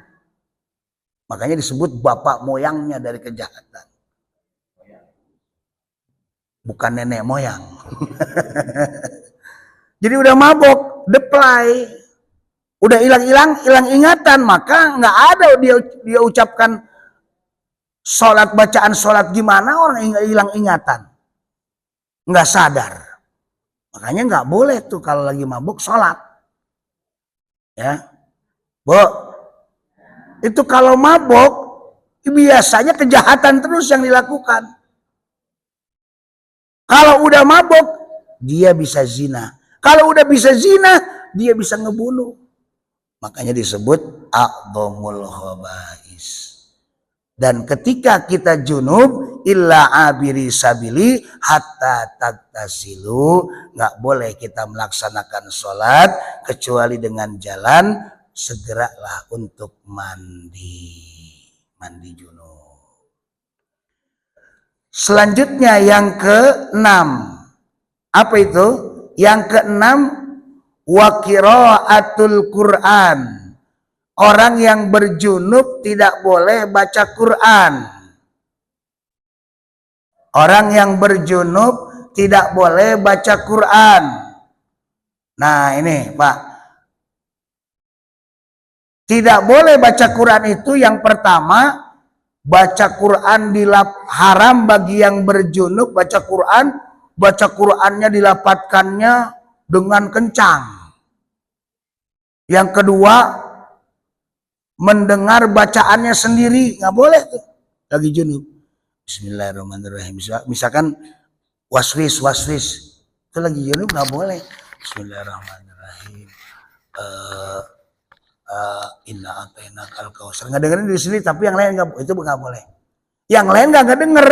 Makanya disebut bapak moyangnya dari kejahatan. Bukan nenek moyang. Jadi udah mabok, deplay. Udah hilang ingatan, maka nggak ada dia ucapkan sholat, bacaan sholat, gimana orang hilang ingatan. Nggak sadar. Makanya nggak boleh tuh kalau lagi mabuk sholat. Ya, Bu. Itu kalau mabuk biasanya kejahatan terus yang dilakukan. Kalau udah mabuk dia bisa zina. Kalau udah bisa zina dia bisa ngebunuh. Makanya disebut a'dhamul khaba'is. Dan ketika kita junub illa abiri sabili hatta taktasilu, nggak boleh kita melaksanakan sholat kecuali dengan jalan, segeralah untuk mandi junub. Selanjutnya yang ke-6, apa itu? Yang ke-6, wa qiraatul Quran. Orang yang berjunub tidak boleh baca Quran. Orang yang berjunub tidak boleh baca Quran. Nah ini Pak, tidak boleh baca Quran itu yang pertama, baca Quran haram bagi yang berjunub baca Quran. Baca Qurannya dilapatkannya dengan kencang. Yang kedua, mendengar bacaannya sendiri, nggak boleh tuh lagi junub. Bismillahirrahmanirrahim. Misalkan waswis itu lagi junub nggak boleh. Bismillahirrahmanirrahim. Inna atayna kal kausar, nggak dengerin di sini, tapi yang lain nggak, itu nggak boleh. Yang lain nggak denger,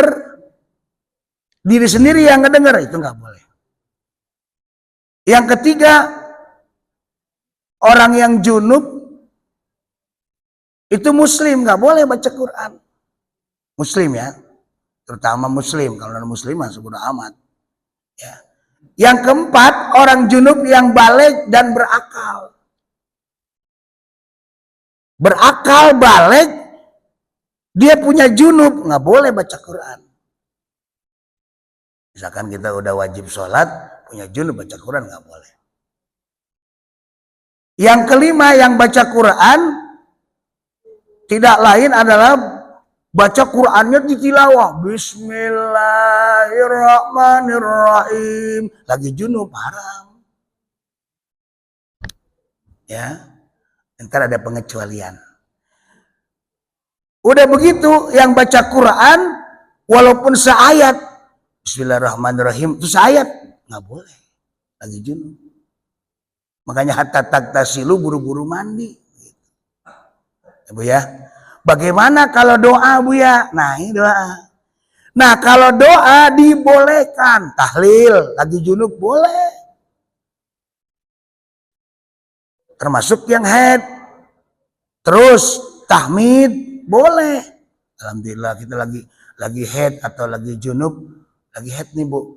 diri sendiri yang nggak denger, itu nggak boleh. Yang ketiga, orang yang junub itu muslim, nggak boleh baca Quran. Muslim ya, terutama muslim. Kalau non muslim mah bodo amat. Ya. Yang keempat, orang junub yang baligh dan berakal. Berakal, baligh, dia punya junub, nggak boleh baca Quran. Misalkan kita udah wajib sholat, punya junub baca Quran nggak boleh. Yang kelima, yang baca Quran tidak lain adalah baca Qurannya ditilawah. Bismillahirrahmanirrahim. Lagi junub, haram. Ya, ntar ada pengecualian. Udah begitu, yang baca Quran walaupun seayat, Bismillahirrahmanirrahim, itu seayat, nggak boleh. Lagi junub. Makanya hatta taktasilu, buru-buru mandi. Bu ya, bagaimana kalau doa Bu ya? Nah ini doa. Nah kalau doa dibolehkan, tahlil lagi junub boleh, termasuk yang haid. Terus tahmid boleh. Alhamdulillah kita lagi haid atau lagi junub, lagi haid nih Bu,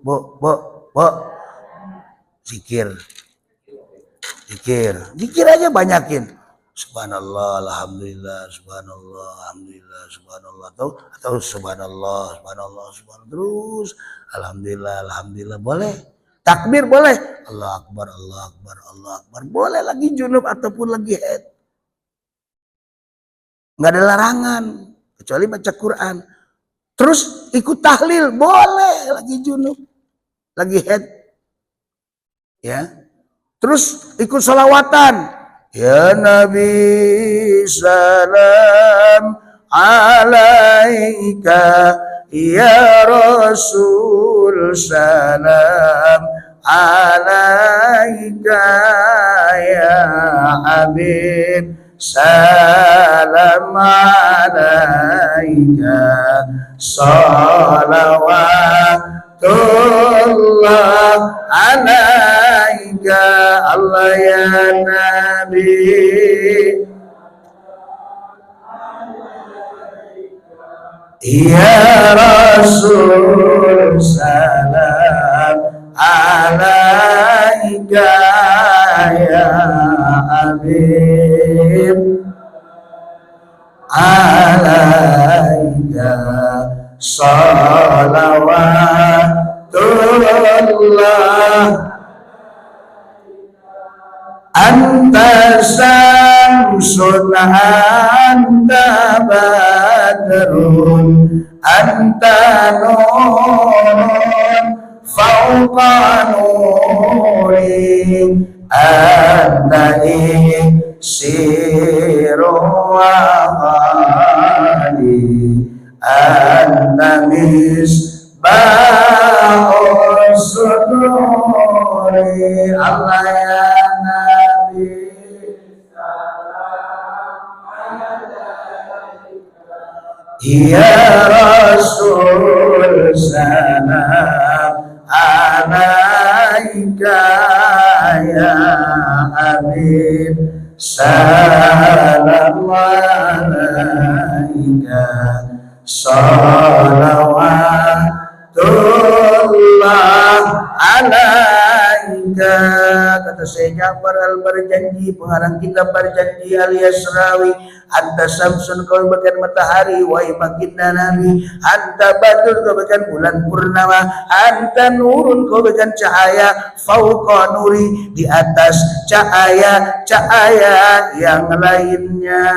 zikir aja banyakin. Subhanallah, alhamdulillah, subhanallah, alhamdulillah, subhanallah, atau subhanallah, terus alhamdulillah, boleh. Takbir boleh. Allah akbar, boleh lagi junub ataupun lagi haid. Nggak ada larangan kecuali baca Quran. Terus ikut tahlil boleh lagi junub, lagi haid. Ya. Terus ikut sholawatan. Ya Nabi salam alaika, ya Rasul salam alaika, ya Habib salam alaika, salawatullah alaika, Allah ya Nabi, ya Rasul salam alaika, ya Habib alaika, salawatullah. Anta samsun, anta badrun, anta nurun fauqa nuri, anta iksiru wa ghali, anta misbahus suduri, Allah ya Nabi. Ya Rasul salam alaika ya Habib salam alaika salawatullah alaika. Kata Syekh Ja'far al-Barjanji, pengarang kitab Barjanji alias Rawi, anta samsun, kau bagian matahari, wahai baginda Nabi, anta badul, kau bagian bulan purnama, anta nurun, kau bagian cahaya, fauqa nuri, di atas cahaya yang lainnya.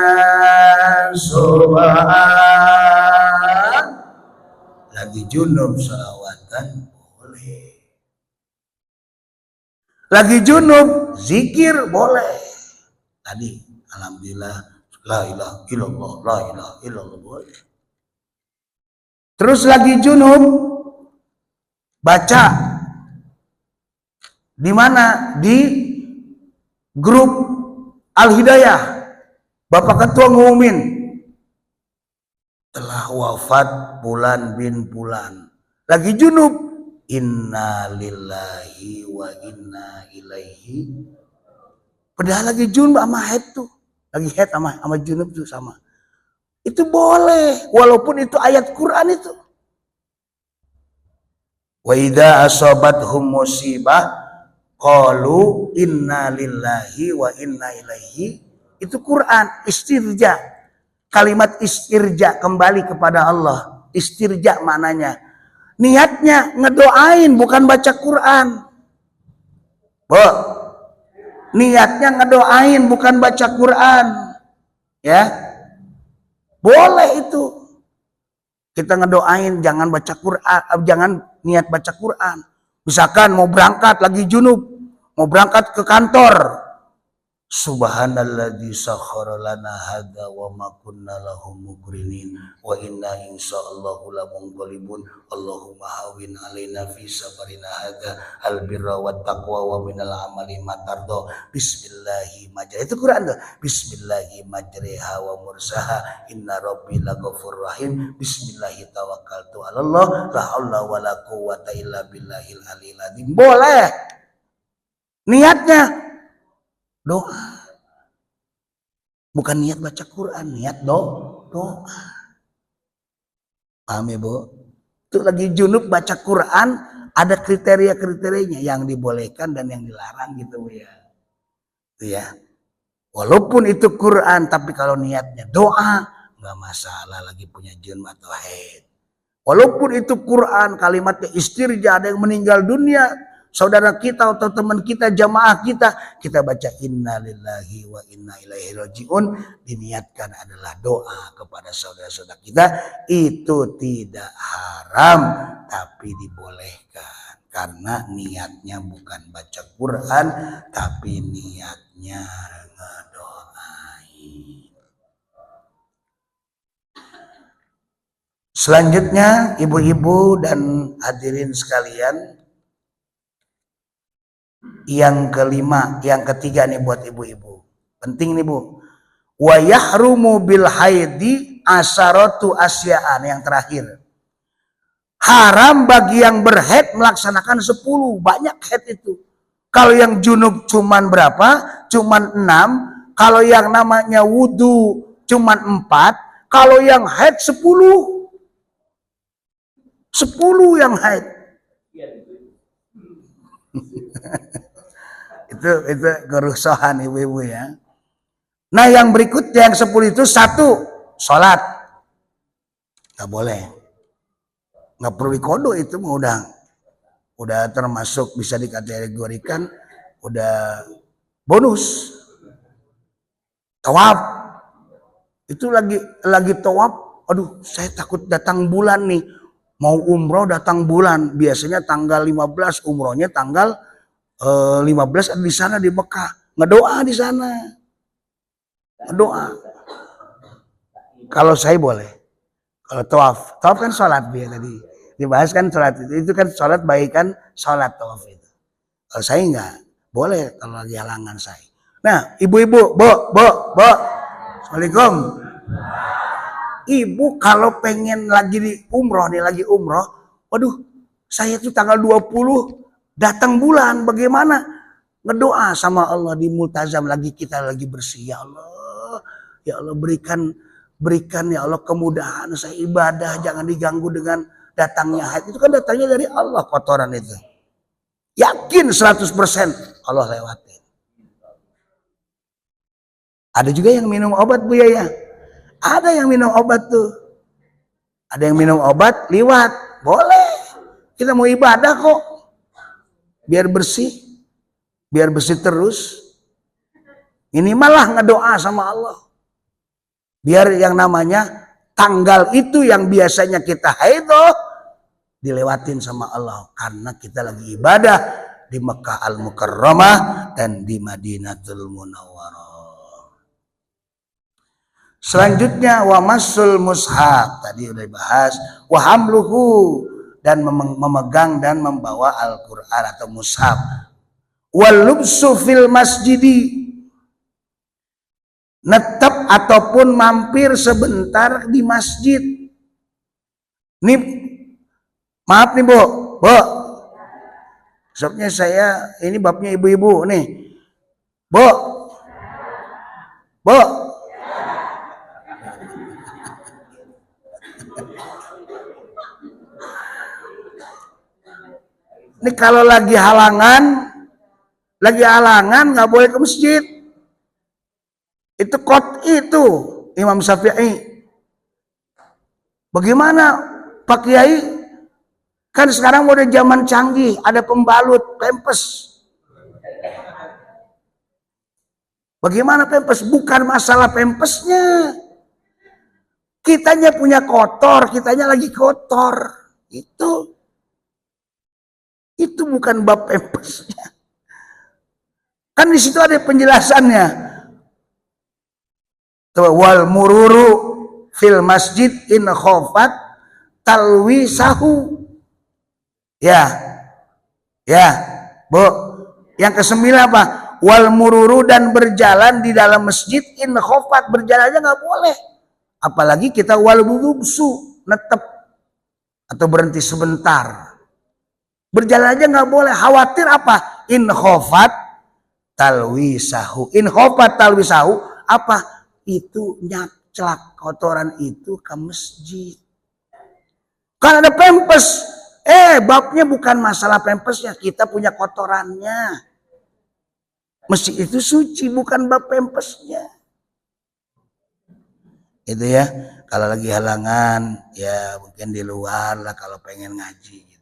Subhan. Lagi junub salawatan boleh, lagi junub zikir boleh. Tadi alhamdulillah la ilaha illallah, la ilaha illallah boleh. Terus lagi junub baca di mana? Di grup Al-Hidayah, Bapak Ketua ngumumin telah wafat Fulan bin Fulan. Lagi junub, inna lillahi wa inna ilaihi. Padahal lagi junub sama head tuh, lagi head sama junub tuh sama. Itu boleh, walaupun itu ayat Quran itu. Wa idza asabathum musibah qalu inna lillahi wa inna ilaihi. Itu Quran, istirja. Kalimat istirja, kembali kepada Allah. Istirja maknanya niatnya ngedoain, bukan baca Quran. Niatnya ngedoain, bukan baca Quran. Ya, boleh itu. Kita ngedoain, jangan baca Quran, jangan niat baca Quran. Misalkan mau berangkat lagi junub, mau berangkat ke kantor. Subhanalladzi sakhkhara lana hadza wa ma kunna lahu muqrinin wa inna insyaallahu lamunqalibun. Allahumma hawwin alaina fi safarina hadza albirra wat taqwa wa minal amali ma tarda. Bismillahi majriha. Itu Quran tuh. Bismillahi majriha wa mursaha inna rabbi laghafurur rahim. Bismillahi tawakkaltu 'alallah la haula wala quwwata illa billahil aliyil azim. Boleh. Niatnya doa, bukan niat baca Quran, niat doa. Paham ya Bu? Itu lagi junub baca Quran, ada kriteria-kriterianya yang dibolehkan dan yang dilarang gitu ya. Itu ya. Walaupun itu Quran, tapi kalau niatnya doa, nggak masalah lagi punya junub atau haid. Walaupun itu Quran, kalimatnya istirja, ada yang meninggal dunia, saudara kita atau teman kita, jamaah kita baca inna lillahi wa inna ilaihi rajiun, diniatkan adalah doa kepada saudara-saudara kita, itu tidak haram tapi dibolehkan karena niatnya bukan baca Quran tapi niatnya ngedoain. Selanjutnya ibu-ibu dan hadirin sekalian, yang kelima, yang ketiga nih buat ibu-ibu. Penting nih Bu. Wa yahrumu bil haidi asaratu asya'an, yang terakhir. Haram bagi yang berhaid melaksanakan 10, banyak haid itu. Kalau yang junub cuman berapa? Cuman 6. Kalau yang namanya wudu cuman 4. Kalau yang haid 10. 10 yang haid. itu kerusuhan ibu-ibu ya. Nah yang berikutnya yang 10 itu, 1 sholat nggak boleh, nggak perlu dikodo, itu udah termasuk bisa dikategorikan udah bonus. Tawaf itu lagi tawaf, aduh saya takut datang bulan nih, mau umroh datang bulan, biasanya tanggal 15, umrohnya tanggal 15 ada di sana di Mekah, ngedoa di sana, ngedoa. Kalau saya boleh, kalau tawaf kan sholat biar tadi dibahas kan sholat itu kan sholat baikan sholat tawaf itu. Kalau saya enggak boleh kalau lagi halangan saya. Nah ibu-ibu, bo, assalamualaikum. ibu kalau pengen lagi di umroh nih, lagi umroh, waduh, saya tuh tanggal 20 datang bulan, bagaimana? Ngedoa sama Allah di multazam lagi, kita lagi bersih. Ya Allah berikan ya Allah kemudahan saya ibadah, jangan diganggu dengan datangnya haid. Itu kan datangnya dari Allah kotoran itu. Yakin 100% Allah lewatin. Ada juga yang minum obat Bu ya. Ada yang minum obat tuh. Ada yang minum obat liwat. Boleh. Kita mau ibadah kok. Biar bersih terus. Minimal lah ngedoa sama Allah. Biar yang namanya tanggal itu yang biasanya kita haid dilewatin sama Allah. Karena kita lagi ibadah di Mekah Al-Mukarramah dan di Madinatul Munawwarah. Selanjutnya wa masul mushaf. Tadi udah dibahas. Wa hamluhu. Dan memegang dan membawa Al-Quran atau mushaf. Walubsu fil masjidi, netep ataupun mampir sebentar di masjid. Nih, maaf nih Bu, besoknya saya ini babnya ibu-ibu nih, Bu. Ini kalau lagi halangan nggak boleh ke masjid. Itu itu Imam Syafi'i. Bagaimana Pak Kiai? Kan sekarang udah zaman canggih, ada pembalut pampers. Bagaimana pampers? Bukan masalah pampersnya. Kitanya punya kotor, kitanya lagi kotor. Itu bukan bab pampersnya. Kan di situ ada penjelasannya. Wal mururu fil masjid in khofat talwisahu. Ya, Bu. Yang ke-9 apa? Wal mururu dan berjalan di dalam masjid in khofat, berjalan aja nggak boleh. Apalagi kita wal bulubsu, netep atau berhenti sebentar. Berjalan aja nggak boleh. Khawatir apa? In khofat talwisahu. In khofat talwisahu apa? Itu nyaclak kotoran itu ke masjid. Kan ada pempes. Babnya bukan masalah pempesnya. Kita punya kotorannya. Masjid itu suci, bukan bab pempesnya. Itu ya. Kalau lagi halangan, ya mungkin di luar lah kalau pengen ngaji.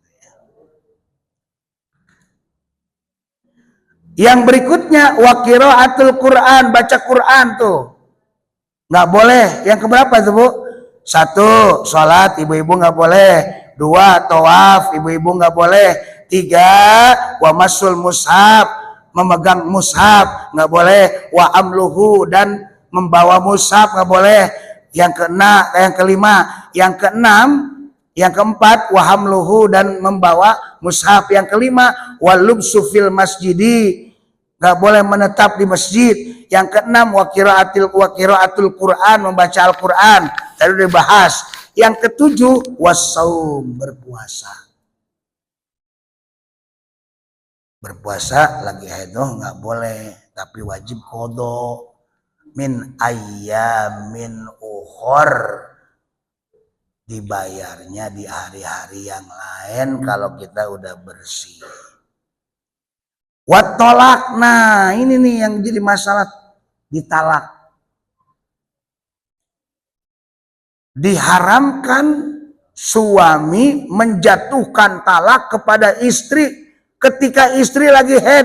Yang berikutnya wa qiraatul Quran, baca Quran tuh nggak boleh. Yang keberapa tuh Bu? 1, sholat ibu-ibu nggak boleh. 2, tawaf ibu-ibu nggak boleh. 3, wa masul mushaf, memegang mushaf nggak boleh. Wa amluhu, dan membawa mushaf nggak boleh. Yang kelima, yang keenam, yang keempat, wa hamluhu, dan membawa mushaf. Yang kelima, walubsu fil masjidi, nggak boleh menetap di masjid. Yang keenam, wa qiraatul Quran, membaca Al-Quran. Tadi udah dibahas. Yang ketujuh, wassaum, berpuasa. Berpuasa lagi haid nggak boleh, tapi wajib qada min ayyamin ukhor, dibayarnya di hari-hari yang lain kalau kita udah bersih. Watolak, nah ini nih yang jadi masalah, ditalak. Diharamkan suami menjatuhkan talak kepada istri ketika istri lagi haid.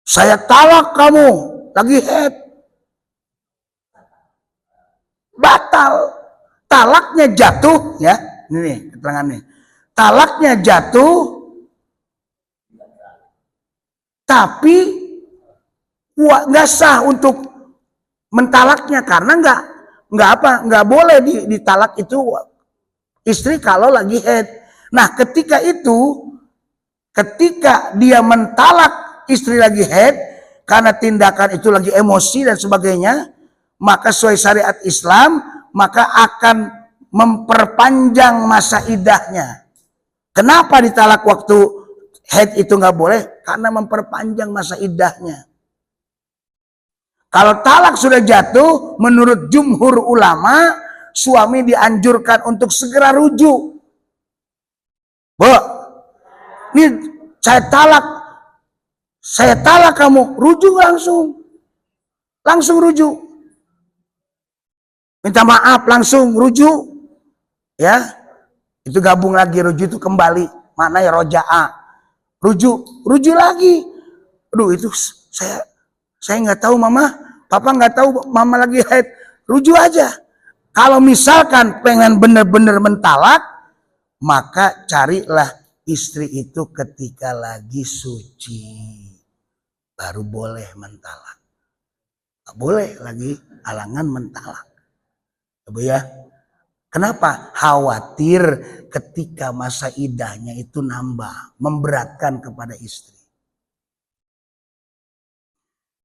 Saya talak kamu, lagi haid. Batal. Talaknya jatuh, ya. Ini nih keterangannya. Talaknya jatuh, tapi nggak sah untuk mentalaknya karena nggak boleh ditalak itu istri kalau lagi haid. Nah, ketika dia mentalak istri lagi haid karena tindakan itu lagi emosi dan sebagainya, maka sesuai syariat Islam, maka akan memperpanjang masa iddahnya. Kenapa ditalak waktu haid itu nggak boleh? Karena memperpanjang masa iddahnya. Kalau talak sudah jatuh, menurut jumhur ulama, suami dianjurkan untuk segera rujuk. Bu, ini saya talak kamu, rujuk langsung rujuk. Minta maaf langsung rujuk, ya. Itu gabung lagi, rujuk itu kembali, maknanya roja'a. Rujuk lagi. Aduh, itu saya nggak tahu mama, papa nggak tahu mama lagi haid. Rujuk aja. Kalau misalkan pengen bener-bener mentalak, maka carilah istri itu ketika lagi suci, baru boleh mentalak. Nggak boleh lagi halangan mentalak, Ibu ya. Kenapa? Khawatir ketika masa iddahnya itu nambah, memberatkan kepada istri.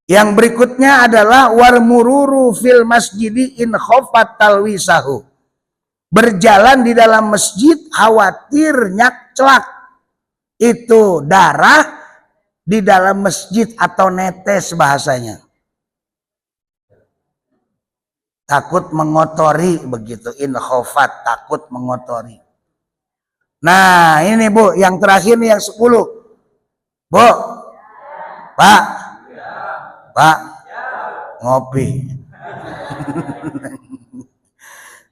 Yang berikutnya adalah warmururu fil masjidi in khofat talwisahu. Berjalan di dalam masjid khawatir nyakcelak itu darah di dalam masjid atau netes bahasanya. Takut mengotori begitu, in khofat, takut mengotori. Nah ini Bu, yang terakhir nih yang 10. Bu, Pak, ngopi.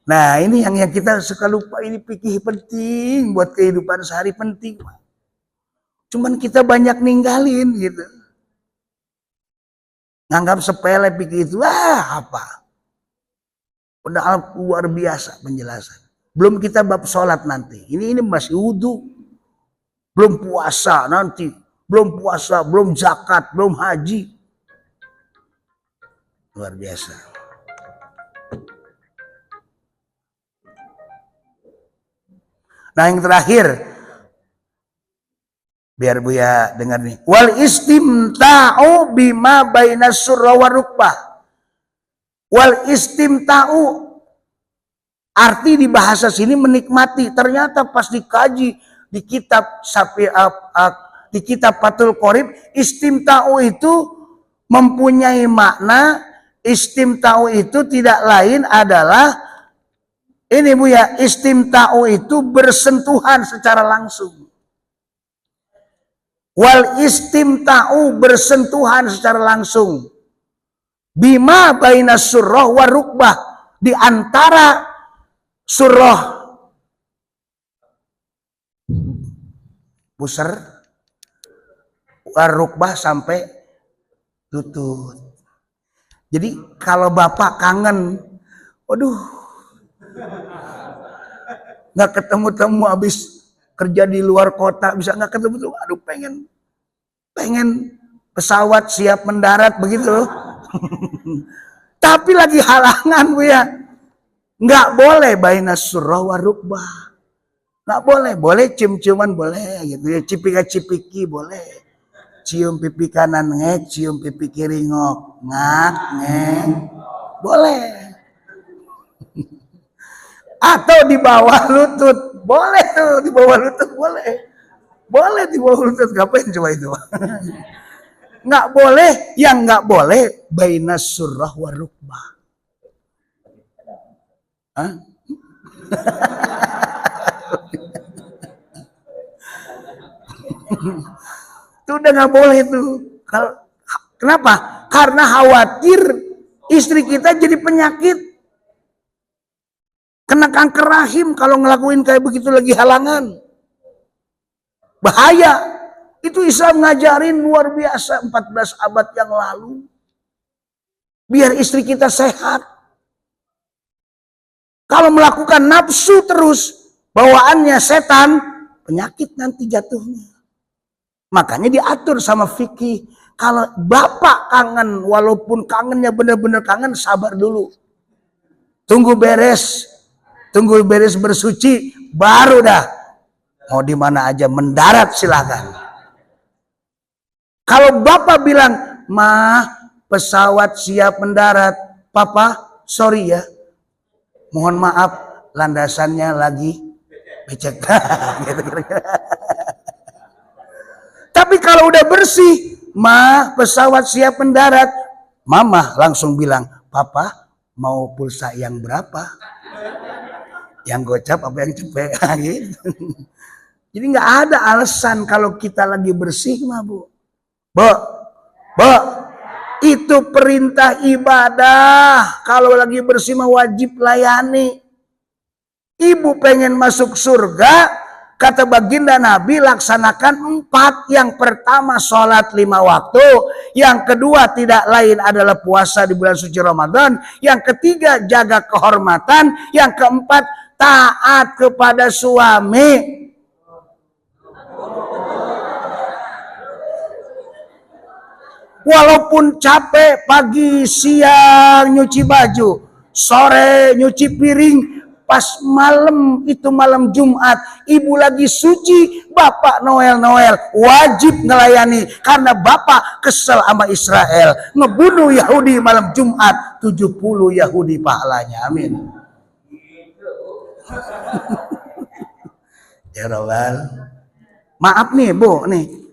Nah ini yang kita suka lupa, ini fikih penting buat kehidupan sehari, penting. Cuman kita banyak ninggalin gitu. Nganggap sepele fikih itu, apa? Padahal luar biasa penjelasan. Belum kita bab sholat nanti. Ini masih wudhu. Belum puasa nanti. Belum puasa, belum zakat, belum haji. Luar biasa. Nah yang terakhir, biar Buya dengar nih. Wal istimta'u bima baina surra wa rukbah. Wal istimta'u, arti di bahasa sini menikmati. Ternyata pas dikaji di kitab di kitab Fathul Qorib, istimta'u itu mempunyai makna. Istimta'u itu tidak lain adalah ini Bu ya, istimta'u itu bersentuhan secara langsung. Wal istimta'u bersentuhan secara langsung. Bima baina surrah wa rukbah, di antara surrah pusar wa rukbah sampai lutut. Jadi kalau bapak kangen, waduh, nggak ketemu habis kerja di luar kota, bisa nggak ketemu, aduh pengen pesawat siap mendarat begitu. Tapi lagi halangan Bu ya, nggak boleh baina surrah wa rukbah, nggak boleh cium-ciuman boleh gitu ya, cipika-cipiki boleh, cium pipi kanan ngek, cium pipi kiri ngak ngek, boleh. Atau di bawah lutut boleh tuh, di bawah lutut boleh di bawah lutut, ngapain coba itu? Nggak boleh, yang nggak boleh baina surrah wa rukbah. Itu udah nggak boleh tuh. Kenapa? Karena khawatir istri kita jadi penyakit, kena kanker rahim kalau ngelakuin kayak begitu lagi halangan. Bahaya. Itu Islam ngajarin luar biasa 14 abad yang lalu. Biar istri kita sehat. Kalau melakukan nafsu terus, bawaannya setan, penyakit nanti jatuhnya. Makanya diatur sama fikih. Kalau bapak kangen, walaupun kangennya benar-benar kangen, sabar dulu. Tunggu beres bersuci, baru dah. Mau di mana aja mendarat silakan. Kalau bapak bilang, "Mah, pesawat siap mendarat," Papa, sorry ya. Mohon maaf, landasannya lagi becek. Gitu, kira-kira. Tapi kalau udah bersih, Ma, pesawat siap mendarat. Mama langsung bilang, Papa mau pulsa yang berapa? Yang gocap apa yang cepet? Gitu. Jadi nggak ada alasan kalau kita lagi bersih, mah Bu. Bu, itu perintah ibadah. Kalau lagi bersih mah wajib layani. Ibu pengen masuk surga, kata baginda Nabi, laksanakan 4. Yang pertama sholat 5 waktu. Yang kedua tidak lain adalah puasa di bulan suci Ramadan. Yang ketiga jaga kehormatan. Yang keempat taat kepada suami. Walaupun capek pagi, siang nyuci baju, sore nyuci piring, pas malam itu malam Jumat, ibu lagi suci, bapak Noel wajib ngelayani karena bapak kesel sama Israel, ngebunuh Yahudi malam Jumat, 70 Yahudi pahalanya. Amin. Ya Rabbal. Maaf nih Bu, nih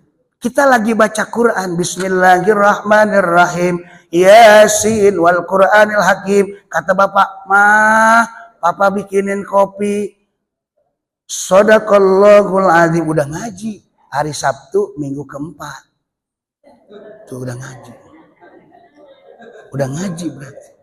kita lagi baca Quran. Bismillahirrahmanirrahim. Yasin wal Qur'anil Hakim. Kata bapak, papa bikinin kopi. Shadaqallahul azim. Udah ngaji. Hari Sabtu minggu keempat. Tuh udah ngaji. Udah ngaji berarti.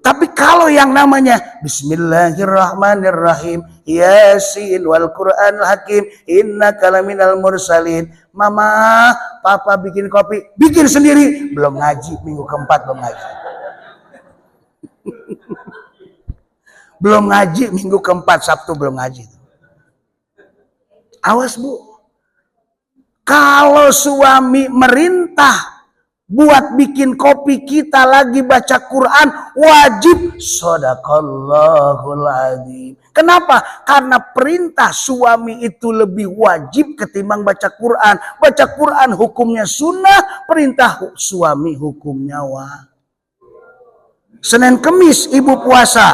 Tapi kalau yang namanya Bismillahirrahmanirrahim, Yasin wal Qur'anil Hakim, innaka laminal mursalin. Mama, papa bikin kopi, bikin sendiri. Belum ngaji, minggu keempat belum ngaji. Belum ngaji, minggu keempat, Sabtu belum ngaji. Awas Bu. Kalau suami merintah buat bikin kopi, kita lagi baca Quran, wajib shadaqallahul azim. Kenapa? Karena perintah suami itu lebih wajib ketimbang baca Quran. Baca Quran hukumnya sunnah, perintah suami hukumnya wajib. Senin Kemis ibu puasa.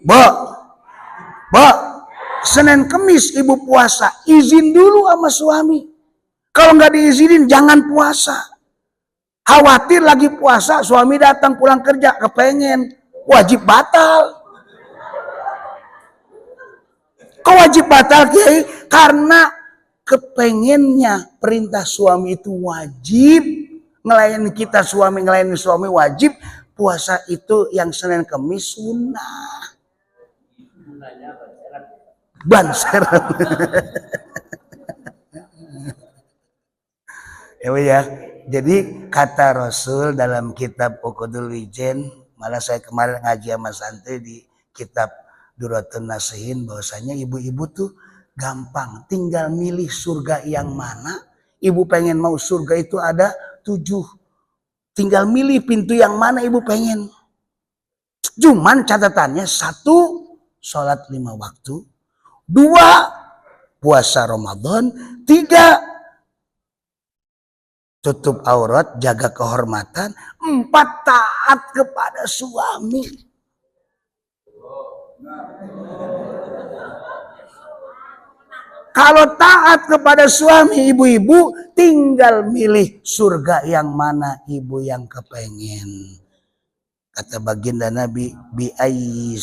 Bo, Senin Kemis ibu puasa, izin dulu sama suami. Kalau nggak diizinin jangan puasa. Khawatir lagi puasa suami datang pulang kerja kepengen, wajib batal. Kok wajib batal Kiai? Karena kepengennya perintah suami itu wajib. Ngelayani kita suami, ngelayani suami wajib. Puasa itu yang Senin Kemis sunnah. Banseran. Ya, jadi kata Rasul dalam kitab Uqudul Wijen, malah saya kemarin ngaji sama santri di kitab Duratun Nasihin, bahwasanya ibu-ibu tuh gampang, tinggal milih surga yang mana. Ibu pengen mau surga itu ada 7, tinggal milih pintu yang mana ibu pengen. Cuman catatannya 1, sholat 5 waktu, 2, puasa Ramadan, 3, tutup aurat, jaga kehormatan, 4, taat kepada suami. Kalau taat kepada suami ibu-ibu, tinggal milih surga yang mana ibu yang kepengen. Kata baginda Nabi, bi'ayyi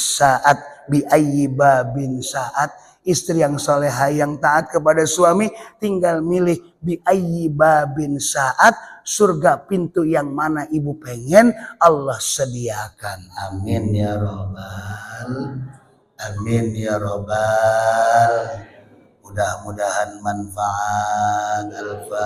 babin saat, istri yang soleha yang taat kepada suami tinggal milih bi'ayyi babin saat, surga pintu yang mana ibu pengen Allah sediakan. Amin ya Rabbal. Amin ya Rabbal. Mudah-mudahan manfaat. Al-Fatihah.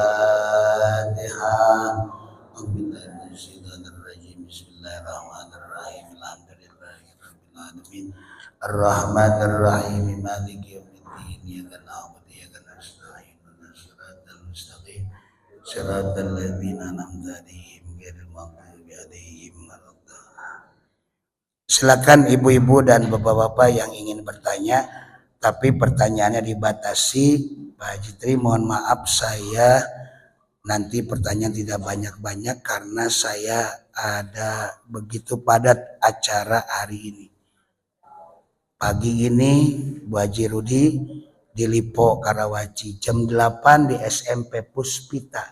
Bismillahirrahmanirrahim. Alhamdulillahirabbil alamin. Ar-Rahmanir Rahim. Maliki yaumiddin. Iyyaka na'budu wa iyyaka nasta'in. Ihdinas siratal mustaqim. Siratal ladzina an'amta 'alaihim ghairil maghdubi 'alaihim waladdallin. Silakan ibu-ibu dan bapak-bapak yang ingin bertanya, tapi pertanyaannya dibatasi. Pak Haji Tri, mohon maaf saya nanti pertanyaan tidak banyak-banyak karena saya ada begitu padat acara hari ini. Pagi ini Bu Haji Rudi di Lipo Karawaci, jam 8 di SMP Puspita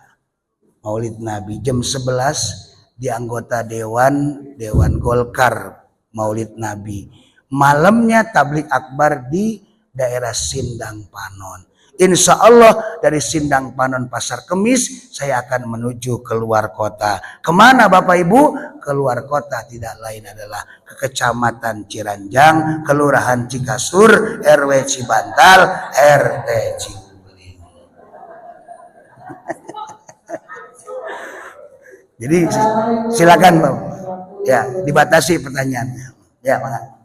Maulid Nabi, jam 11 di anggota Dewan Golkar Maulid Nabi, malamnya tablik akbar di daerah Sindang Panon. Insya Allah dari Sindang Panon Pasar Kemis saya akan menuju keluar kota. Kemana Bapak Ibu? Keluar kota tidak lain adalah ke Kecamatan Ciranjang, Kelurahan Cikasur, RW Cibantal, RT Ciguling. Jadi silakan Bang. Ya, dibatasi pertanyaannya. Ya, Bang.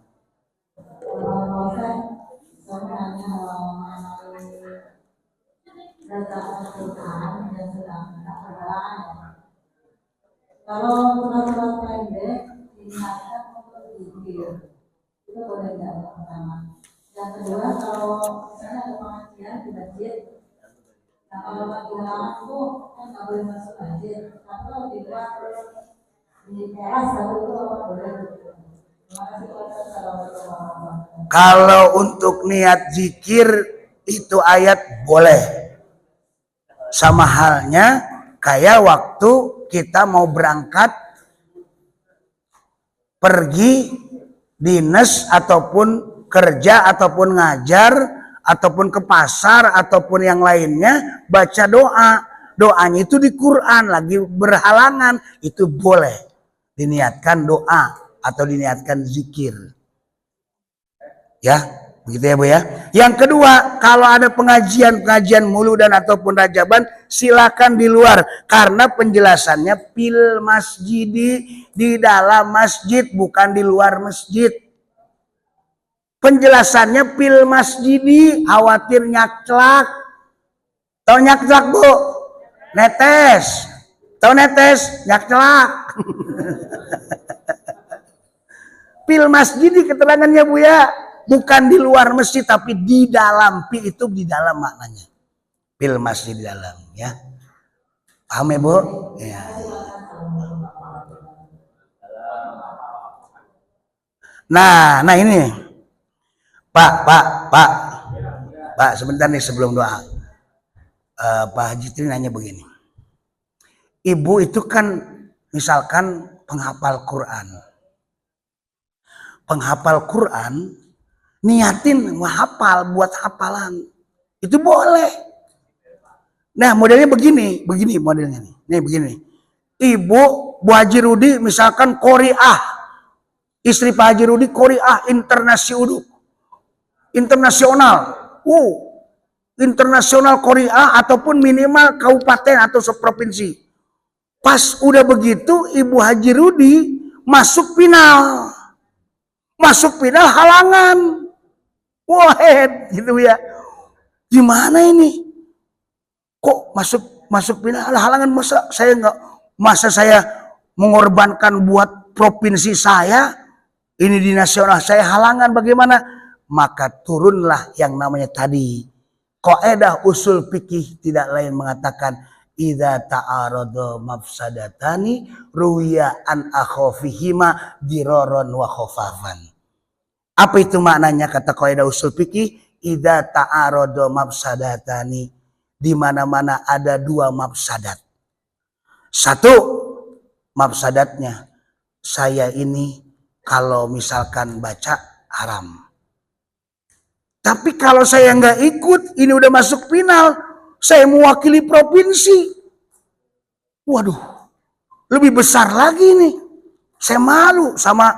Kalau surat-surat pendek diingatkan untuk zikir, itu boleh tidak? Yang pertama. Yang kedua, kalau misalnya ada pengajian di masjid, nah kalau lagi halangan itu kan nggak boleh masuk masjid. Tapi kalau di luar di teras itu apa boleh? Terima kasih. Kalau untuk niat zikir itu ayat boleh. Sama halnya kayak waktu kita mau berangkat pergi dinas ataupun kerja ataupun ngajar ataupun ke pasar ataupun yang lainnya, baca doa. Doanya itu di Quran, lagi berhalangan itu boleh diniatkan doa atau diniatkan zikir. Ya, begitu ya Bu ya. Yang kedua, kalau ada pengajian muludan ataupun rajaban, silakan di luar karena penjelasannya fil masjidi, di dalam masjid bukan di luar masjid. Penjelasannya fil masjidi, khawatir nyaklak. Tahu nyaklak Bu? Netes. Tahu netes? Nyaklak. Fil masjidi keterangannya Bu ya. Bukan di luar masjid tapi di dalam. Pi itu di dalam maknanya. Fil masjid di dalam ya. Paham ya Bu? Ya. Nah ini. Pak, sebentar nih sebelum doa. Pak Haji Tri nanya begini. Ibu itu kan misalkan penghafal Quran. Penghafal Quran niatin menghafal buat hafalan. Itu boleh. Nah, modelnya begini modelnya nih. Nih begini. Ibu Bu Haji Rudi misalkan Qori'ah. Istri Pak Haji Rudi Qori'ah internasional. Internasional Qori'ah ataupun minimal kabupaten atau seprovinsi. Pas udah begitu Ibu Haji Rudi masuk final. Masuk final halangan. Wah, gitu ya. Gimana ini? Kok masuk final halangan, masa saya mengorbankan buat provinsi saya, ini di nasional saya halangan bagaimana? Maka turunlah yang namanya tadi kaidah usul fikih, tidak lain mengatakan idza ta'arada mafsadatani ruwiya an akhafihima diraran wa khafafan. Apa itu maknanya kata kaidah usul fikih? Idza ta'arada mafsadatani, di mana-mana ada dua mafsadat. Satu mafsadatnya, saya ini kalau misalkan baca haram. Tapi kalau saya nggak ikut, ini udah masuk final, saya mewakili provinsi. Waduh, lebih besar lagi nih. Saya malu sama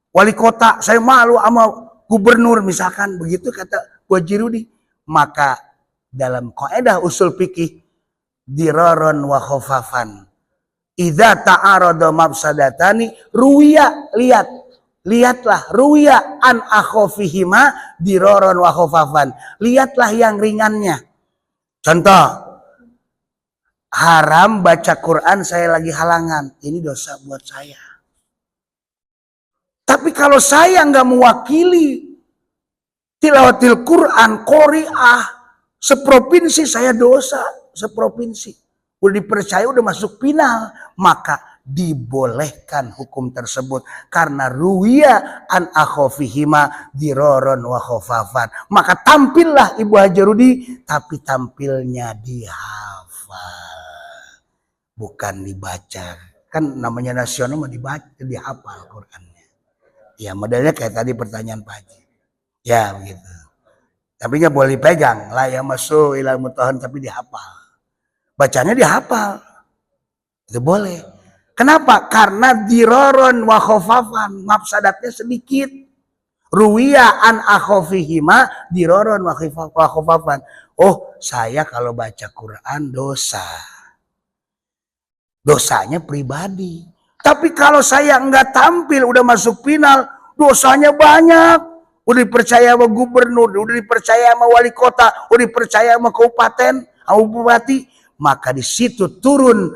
wali kota, saya malu sama gubernur misalkan, begitu kata Bu Haji Rudi. Maka dalam kaidah usul fikih diraron wa khafafan. Idza ta'arada mafsadatani ruwiya, lihatlah ruwiya an akhafihima diraron wa khafafan. Lihatlah yang ringannya. Contoh, haram baca Quran saya lagi halangan, ini dosa buat saya. Tapi kalau saya nggak mewakili tilawatil Quran, Qori'ah, seprovinsi saya dosa, seprovinsi. Udah dipercaya, udah masuk final. Maka dibolehkan hukum tersebut karena ruwiya an akhofihima diroron wa khofafan. Maka tampillah Ibu Hajarudi, tapi tampilnya dihafal, bukan dibaca. Kan namanya nasional mau dibaca, dihafal Qurannya. Ya modelnya kayak tadi pertanyaan Pak Haji. Ya begitu. Tapi nggak boleh pegang, la yamassu ilal mutahharun, tapi dihafal. Bacanya dihafal. Itu boleh. Kenapa? Karena diroron wa khofafan, mafsadatnya sedikit. Ruwiya an akhofihima diroron wa khofafan. Oh, saya kalau baca Quran dosa. Dosanya pribadi. Tapi kalau saya enggak tampil, udah masuk final, dosanya banyak. Udah dipercaya sama gubernur, udah dipercaya sama wali kota, udah dipercaya sama kabupaten, sama bupati. Maka di situ turun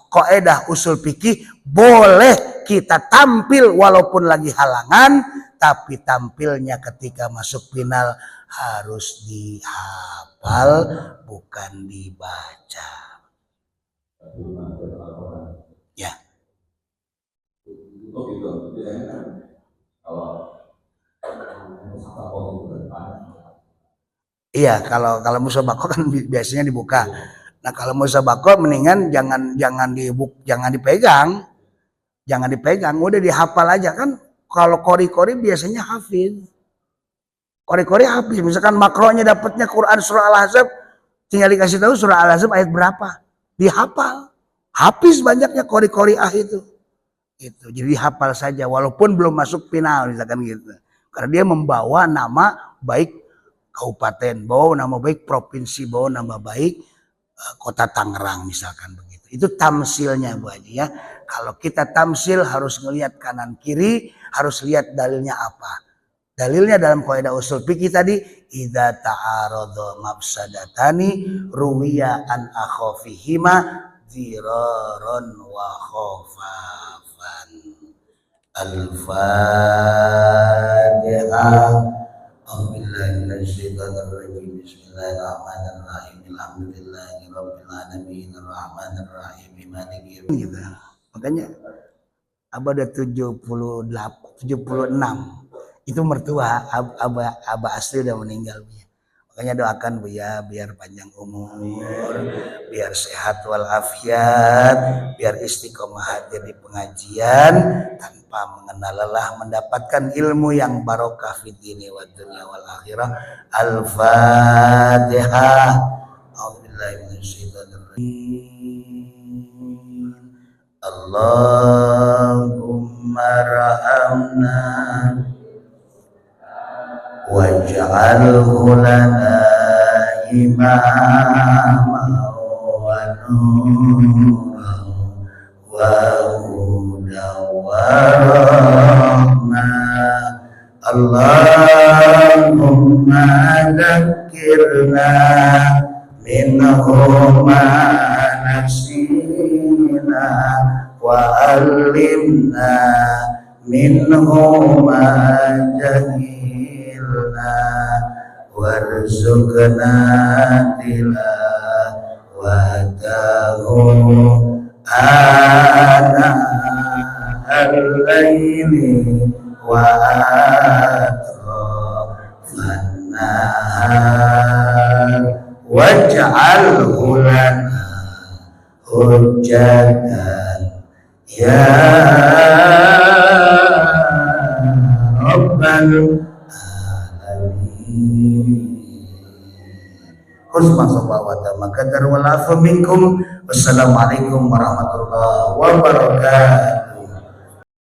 kaidah usul fikih, boleh kita tampil walaupun lagi halangan, tapi tampilnya ketika masuk final harus dihafal, bukan dibaca. Ya. Iya, kalau musabaqah kan biasanya dibuka. Nah kalau musabaqah mendingan jangan dipegang, udah dihafal aja kan. Kalau kori-kori biasanya hafiz, kori-kori hafiz. Misalkan makronya dapatnya Quran surah Al-Ahzab, tinggal dikasih tahu surah Al-Ahzab ayat berapa, dihafal. Hafiz banyaknya kori-kori itu. Gitu. Jadi dihafal saja walaupun belum masuk final misalkan gitu. Karena dia membawa nama baik kabupaten, bawa nama baik provinsi, bawa nama baik kota Tangerang misalkan begitu. Itu tamsilnya Bu Haji ya. Kalau kita tamsil harus ngelihat kanan kiri, harus lihat dalilnya apa. Dalilnya dalam kaidah usul fikih tadi, idza ta'arada mafsadatani ruwiya an akhafihima diraron wa khafafan. Al-Fatihah. Bismillahirrahmanirrahim. Bismillahirrahmanirrahim. Alhamdulillahirabbil alamin arrahmanirrahim maliki yaumiddin. Makanya abah ada 76. Itu mertua abah asli udah meninggal Bu. Makanya doakan Bu ya, biar panjang umur, biar sehat walafiat, biar istiqomah hadir di pengajian tanpa mengenal lelah, mendapatkan ilmu yang barokah fid dini wad dunya wal akhirah. Al-Fatihah. Allahumma rahamna waj'alhu lana imaman wa nuran wa hudan wa rahmah. Allahumma dzakirna minhu ma nasina wa alimna minhu ma jahilna warzuqna tilawatahu ana al-laili wa atrafan nahar waj'alhu lana hujjatan ya rabbal alamin. Husna sallallahu wa ta'ala qadar wal afu minkum. Wassalamualaikum warahmatullahi wabarakatuh.